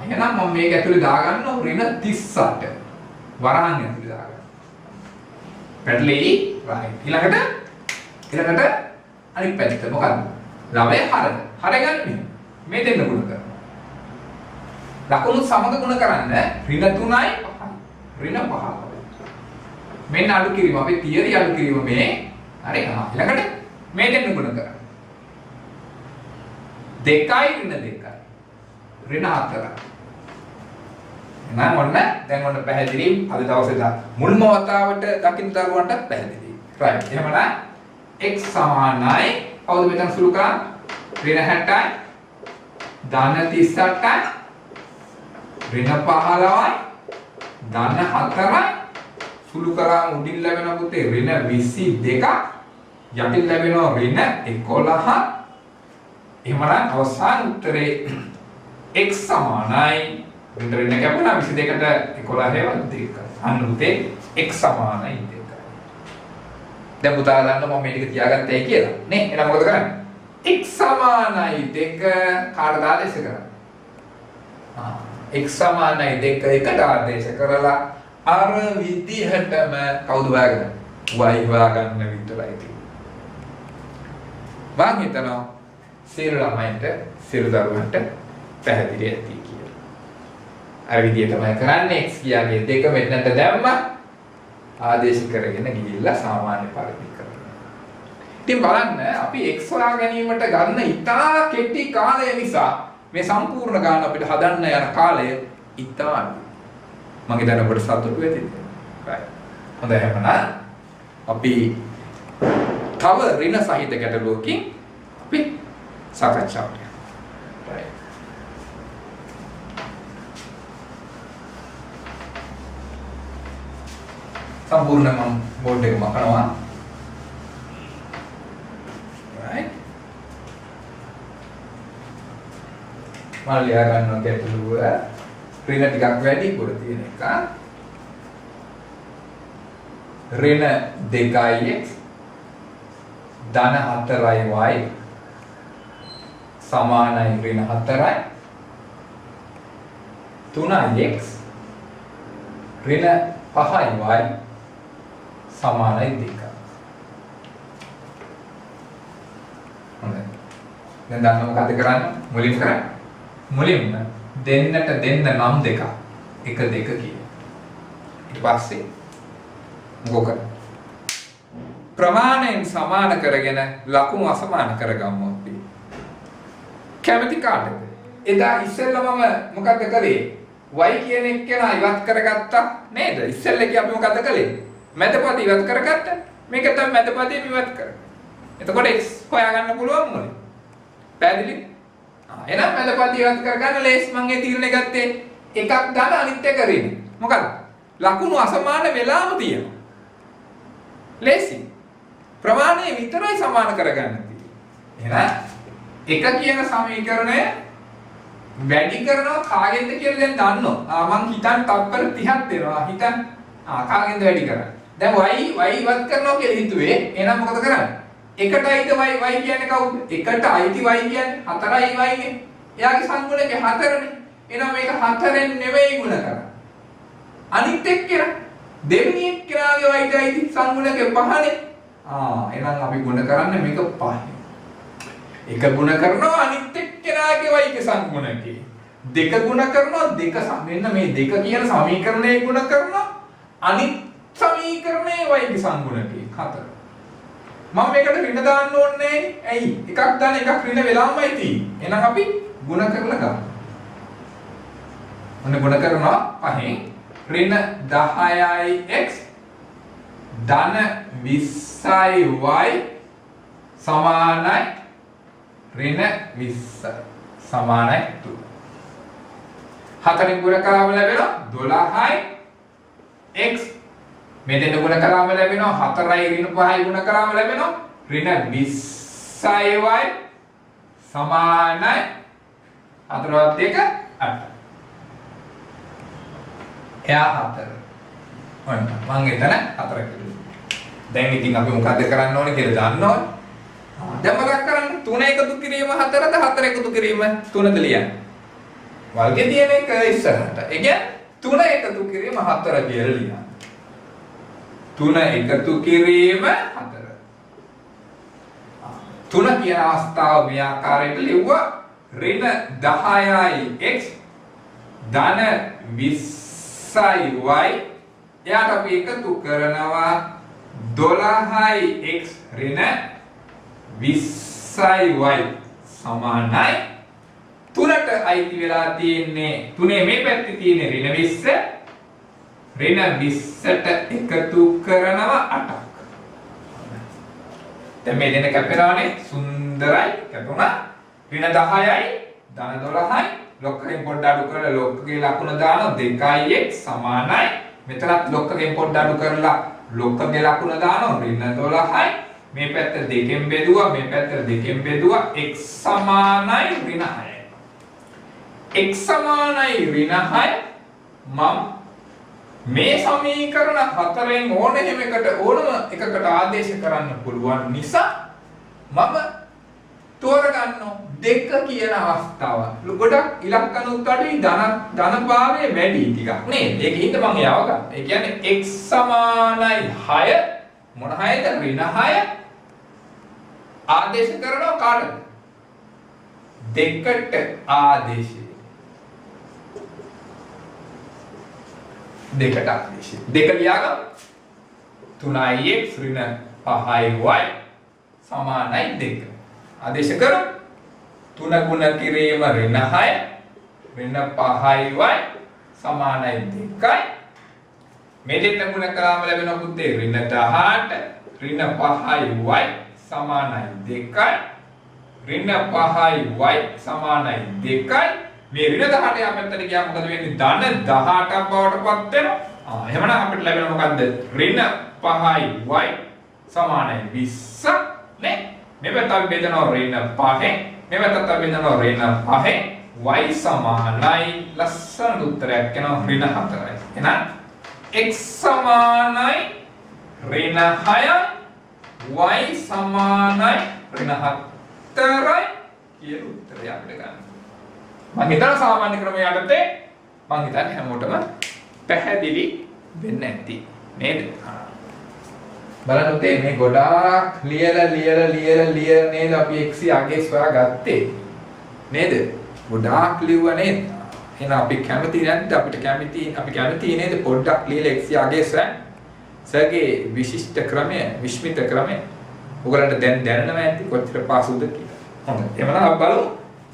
එහෙනම් මම මේක ඇතුලේ දාගන්නවා ඍණ 38. වරහන් ඇතුලේ දාගන්න. පැටලෙයි right. ඊළඟට අනිත් පැත්ත මොකද්ද? ළමය හරද. හර ගන්න මේ දෙන්න ගුණ කරනවා. ලකුණු සමග ගුණ කරන්න ඍණ 3යි 5යි. ඍණ 15. මෙන්න අඩු කිරීම අපේ තියරි අඩු කිරීම මේ හරි. ඊළඟට මේ දෙන්න ගුණ කරන්න. 2යි ඍණ 2යි. ඍණ 4යි. එහෙනම් ඔන්න දැන් ඔන්න පැහැදිලි අද දවසේ මුල්ම වතාවට දකින්න දරුවන්ට පැහැදිලි. right. එහෙමනම් x සමානයි කවුද මෙතන සුළු කරන්නේ? ඍණ 60යි. ධන 38යි. ඍණ 15යි. ධන 4යි. සුළු කරාම උඩින් ලැබෙන පුතේ ඍණ 22ක්. යටින් ලැබෙනවා ඍණ 11ක්. එහෙමනම් අවසාන උත්තරේ x සමානයි ඍණ කැපුණා 22ට 11 හේවත් 2. අන්න පුතේ x සමානයි 2. දැන් පුතා දන්නවා මම මේ ටික තියාගත්තයි කියලා නේ. එහෙනම් මොකද කරන්නේ? x සමානයි 2 කාට ආදේශ කරන්නේ? x සමානයි 2 එකට ආදේශ කරලා අර විදිහටම කවුද හොයාගන්නේ? y හොයාගන්න විතරයි තියෙන්නේ. මම හිතනවා සියලු ළමයින්ට සියලු දරුවන්ට පැහැදිලි ඇති කියලා. අර විදිහටමයි කරන්නේ x කියන්නේ 2 මෙතනට දැම්මා ආදේශ කරගෙන ගිහිල්ලා සාමාන්‍ය පරිදි කරනවා. ඉතින් බලන්න අපි x හොයා ගැනීමට ගන්න ඉතා කෙටි කාලය නිසා මේ සම්පූර්ණ ගාන අපිට හදන්න යන කාලය ඉතා අඩුයි. මම හිතන්නේ ඔබට සතුටු වෙතිද? right. හොඳයි එහෙනම් අපි තව ඍණ සහිත ගැටලුවකින් අපි සාකච්ඡාවට යමු. right. සම්පූර්ණ මම බෝඩ් එක මකනවා. right. මම ලියා ගන්නවා ගැටලුව ඍණ ටිකක් වැඩි පුර තියෙන එක. ඍණ 2x ධන 4y සමානයි ඍණ 4යි 3x ඍණ 5y සමානයි 2. හොඳයි. දැන් දන්න මොකද කරන්නේ? මුලින්ම කරන්නේ. මුලින්ම දෙන්නට දෙන්න නම් දෙක. 1 2 කියන. ඊට පස්සේ මොකද කරන්නේ? ප්‍රමාණයෙන් සමාන කරගෙන ලකුණු අසමාන කරගමු අපි. කැමති කාටද? එදා ඉස්සෙල්ලා මම මොකද කළේ? y කියන එක කෙනා ඉවත් කරගත්තා නේද? ඉස්සෙල්ලා අපි මොකද කළේ? මැදපද ඉවත් කරගත්තා. මේක තමයි මැදපදයෙන් ඉවත් කරගන්න. එතකොට x හොයාගන්න පුළුවන් මොනේ? පැහැදිලි? එහෙනම් මැදපද ඉවත් කරගන්න ලේස් මම ඒ තීරණය ගත්තේ එකක් දාන අනිත් එක ඍණ. මොකද? ලකුණු අසමාන වෙලාම තියෙනවා. ලේසි. ප්‍රමාණය විතරයි සමාන කරගන්න තියෙන්නේ. එහෙනම් එක කියන සමීකරණය වැඩි කරනවා කාගෙන්ද කියලා දැන් දන්නවා. මං හිතන් තත්පර 30ක් දෙනවා. හිතන් කාගෙන්ද වැඩි කරන්නේ? දැන් y ඉවත් කරනවා කියලා හිතුවේ. එහෙනම් මොකද කරන්නේ? එකට අයිති y කියන්නේ කවුද? එකට අයිති y කියන්නේ 4යි y නේ. එයාගේ සංගුණකේ 4නේ. එහෙනම් මේක 4ෙන් නෙවෙයි ගුණ කරන්නේ. අනිත් එක්කන දෙවෙනි එක්කනාගේ y අයිති සංගුණකේ 5නේ. එහෙනම් අපි ගුණ කරන්නේ මේක 5. එක ගුණ කරනවා අනිත් එක්කනාගේ y ගේ සංගුණකේ. දෙක ගුණ කරනවා දෙක මෙන්න මේ දෙක කියන සමීකරණය ගුණ කරනවා අනිත් සමීකරණයේ y ගේ සංගුණකේ 4. මම මේකට ඍණ දාන්න ඕනේ. ඇයි? එකක් දාන එකක් ඍණ වෙලාමයි තියෙන්නේ. එහෙනම් අපි ගුණ කරලා ගමු. ඔන්න ගුණ කරනවා 5න් ඍණ 10යි x ධන 20යි y සමානයි ඍණ 20 සමානයි 2. 4න් ගුණ කරාම ලැබෙනවා 12යි x මේ දෙන්න ගුණ කරාම ලැබෙනවා 4යි ඍණ 5යි ගුණ කරාම ලැබෙනවා ඍණ 20යි y සමානයි 4වත් 1 8. එයා 4. ඔන්න මම එතන 4 කිව්වා. දැන් ඉතින් අපි මොකද කරන්න ඕනේ කියලා දන්නවනේ. දැන් මොකක් කරන්නේ? 3 එකතු කිරීම 4ද 4 එකතු කිරීම 3ද ලියන්න. වර්ගයේ තියෙන එක ඉස්සරහට. ඒ කියන්නේ 3 එකතු කිරීම 4 කියලා ලියන්න. 3 එකතු කිරීම 4. 3 කියන අවස්ථාව මේ ආකාරයට ලිව්වා. ඍණ 10යි x ධන 20යි y. එයාට අපි එකතු කරනවා 12යි x ඍණ 20යි y සමානයි 3ට අයිති වෙලා තියෙන්නේ 3 මේ පැත්තේ තියෙන ඍණ 20 ඍණ 20ට එකතු කරනවා 8ක්. දැන් මේ දෙන කැපෙනවානේ සුන්දරයි කැපුණා. ඍණ 10යි ධන 12යි ලොක්කකින් පොඩ්ඩ අඩු කරලා ලොක්කගේ ලකුණ දානවා 2x සමානයි. මෙතනත් ලොක්කකින් පොඩ්ඩ අඩු කරලා ලොක්කගේ ලකුණ දානවා ඍණ 12යි. මේ පැත්ත 2කින් බෙදුවා මේ පැත්ත 2කින් බෙදුවා x සමානයි ඍණ 6යි. x සමානයි ඍණ 6 මම මේ සමීකරණ හතරෙන් ඕනෑම එකකට ආදේශ කරන්න පුළුවන් නිසා මම තෝරගන්නවා 2 කියන අවස්ථාව. ගොඩක් ඉලක්කනුත් අඩුයි ධන භාවය වැඩි ටිකක් නේද? ඒකින්ද මම යව ගන්න. ඒ කියන්නේ x සමානයි 6 මොන 6ද? ඍණ 6 ආදේශ කරනවා කාටද? 2ට ආදේශය. 2ට ආදේශය. 2 ලියාගමු. 3x ඍණ 5y සමානයි 2. ආදේශ කරමු. 3 ගුණ කිරීම ඍණ 6 ඍණ 5y සමානයි 2යි. මේ දෙන්න ගුණ කරාම ලැබෙන පුතේ ඍණ 18 ඍණ 5y සමානයි 2යි. ඍණ 5y සමානයි 2යි. මේ ඍණ 18 යා පැත්තට ගියාම මොකද වෙන්නේ? ධන 18ක් බවට පත් වෙනවා. එහෙමනම් අපිට ලැබෙන මොකද්ද? ඍණ 5y සමානයි 20 නේ? මේ පැත්ත අපි බෙදනවා ඍණ 5ෙන්. මේ පැත්තත් අපි බෙදනවා ඍණ 5ෙන්. y සමානයි ලස්සන උත්තරයක් එනවා ඍණ 4යි. එහෙනම් x සමානයි ඍණ 6යි y සමානයි ඍණ 4යි කියන උත්තරය අපිට ගන්න. මම හිතන සාමාන්‍ය ක්‍රමය යටතේ මම හිතන්නේ හැමෝටම පැහැදිලි වෙන්න ඇති නේද? බලන්න උතේ මේ ගොඩාක් ලියලා නේද අපි x යගේ සොයාගත්තේ නේද? ගොඩාක් ලිව්වා නේද? එහෙනම් අපි කැමති නැද්ද? අපි කැමති නේද පොඩ්ඩක් ලියලා x යගේ සොයන්න? සර්ගේ විශිෂ්ට ක්‍රමය, විශ්මිත ක්‍රමය ඔයගලන්ට දැන් දැනනවා ඇති කොච්චර පාසුද කියලා. හොඳයි. එහෙනම් අපි බලමු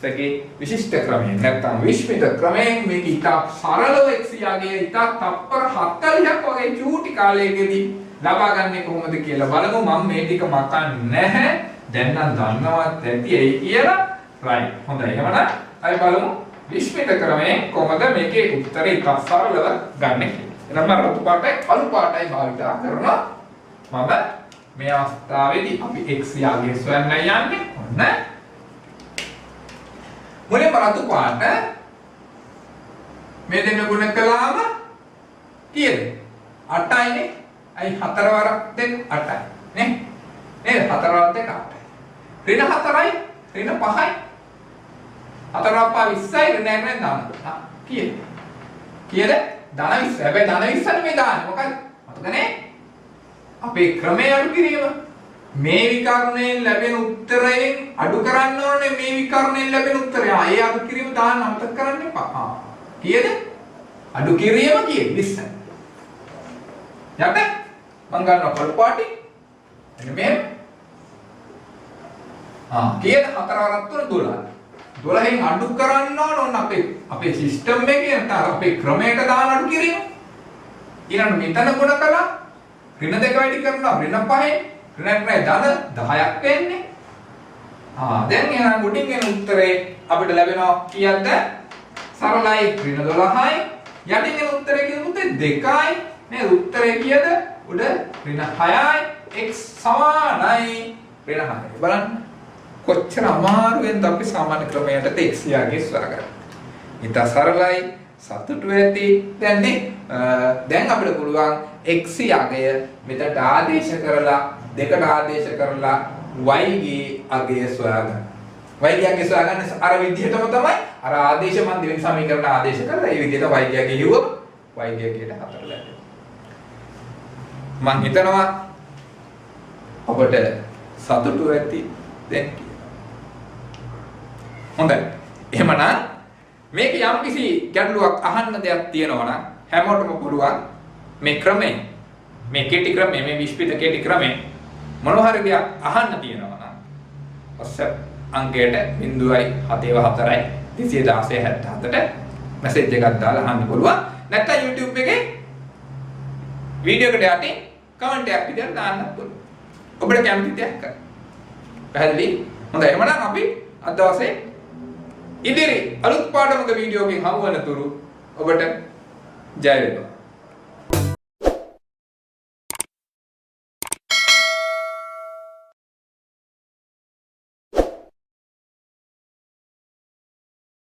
සර්ගේ විශිෂ්ට ක්‍රමය. නැත්නම් විශ්මිත ක්‍රමයෙන් මේක ඉතා සරලව x යගේ ඉතා තප්පර 40ක් වගේ චූටි කාලයකදී ලබා ගන්නේ කොහොමද කියලා බලමු. මම මේ ටික මකන්නේ නැහැ. දැන් නම් දන්නවත් ඇති ඇයි කියලා. right. හොඳයි. එහෙනම් අපි බලමු විශ්මිත ක්‍රමයෙන් කොහොමද මේකේ උත්තරේ ඉතා සරලව ගන්න කියලා. එහෙනම් මම රතු පාටයි අලු පාටයි භාවිත කරනවා. මම මේ අවස්ථාවේදී අපි x යාගේ සොයන්න යන්නේ. ඔන්න. මුලින්ම රතු පාට මේ දෙන්න ගුණ කළාම කීයද? 8යිනේ. අයි 4 වරක් දෙක 8යි. නේ? නේද? 4 වරක් දෙක 8යි. ඍණ 4යි ඍණ 5යි 4 වරක් 20යි ඍණ 9 දාන්න. කීයද? කීයද? ධන 20. හැබැයි ධන 20නේ මේ දාන්නේ. මොකද? මතකනේ? අපේ ක්‍රමය අඩු කිරීම. මේ විකරණයෙන් ලැබෙන උත්තරයෙන් අඩු කරන්න ඕනේ මේ විකරණයෙන් ලැබෙන උත්තරය. ඒ අඩු කිරීම දාන්න අමතක කරන්න එපා. කීයද? අඩු කිරීම කීයද? 20. යට මම ගන්නවා පොල් පාටි. එන්න මෙහෙම. කීයද? 4 වරක් 3 12. 12න් අඩු කරන්න ඕන අපේ සිස්ටම් එකේ නැත්නම් අපේ ක්‍රමයට දාන අඩු කිරීම. ඊළඟ මෙතන ගුණ කළා ඍණ 2 වැඩි කරනවා ඍණ 5ෙන් ඍණ ධන 10ක් වෙන්නේ. දැන් එහෙනම් මුඩින් එන උත්තරේ අපිට ලැබෙනවා කීයක්ද? සරලයි ඍණ 12යි. යටින් එන උත්තරේ කියමුත් 2යි. නේද? උත්තරේ කීයද? උඩ ඍණ 6යි. x සමානයි ඍණ 6යි. බලන්න කොච්චර අමාරුවෙන්ද අපි සාමාන්‍ය ක්‍රමයට x යාගේ සොයාගන්න. ඊට සරලයි සතුටු ඇති. දැන් අපිට පුළුවන් x යගය මෙතනට ආදේශ කරලා 2ට ආදේශ කරලා y ගේ අගය සොයාගන්න. y ගේ අගය සොයාගන්න අර විදිහටම තමයි අර ආදේශ මන් දෙවෙනි සමීකරණ ආදේශ කරලා ඒ විදිහට y ගේ අගය හිව්වම y ගේ අගයට 4 ලැබෙනවා. මං හිතනවා ඔබට සතුටු ඇති දැන් කියලා. හොඳයි. එහෙමනම් මේක යම්කිසි ගැටලුවක් අහන්න දෙයක් තියෙනවා නම් හැමෝටම පුළුවන් මේ ක්‍රමය මේ කෙටි ක්‍රමය මේ විශ්පිත කෙටි ක්‍රමය මොනවා හරි දෙයක් අහන්න තියෙනවා නම් WhatsApp අංකයට 0.74 216 මැසේජ් එකක් දාලා අහන්න පුළුවන්. නැත්නම් YouTube එකේ වීඩියෝ එකට යටින් කමෙන්ට් එකක් විදියට දාන්න පුළුවන්. ඔබට කැමති දෙයක් කරන්න. පැහැදිලි? හොඳයි. එහෙනම් අපි අද දවසේ ඉදිරි අලුත් පාඩමක වීඩියෝ එකකින් හමු වෙනතුරු ඔබට ජය වේවා.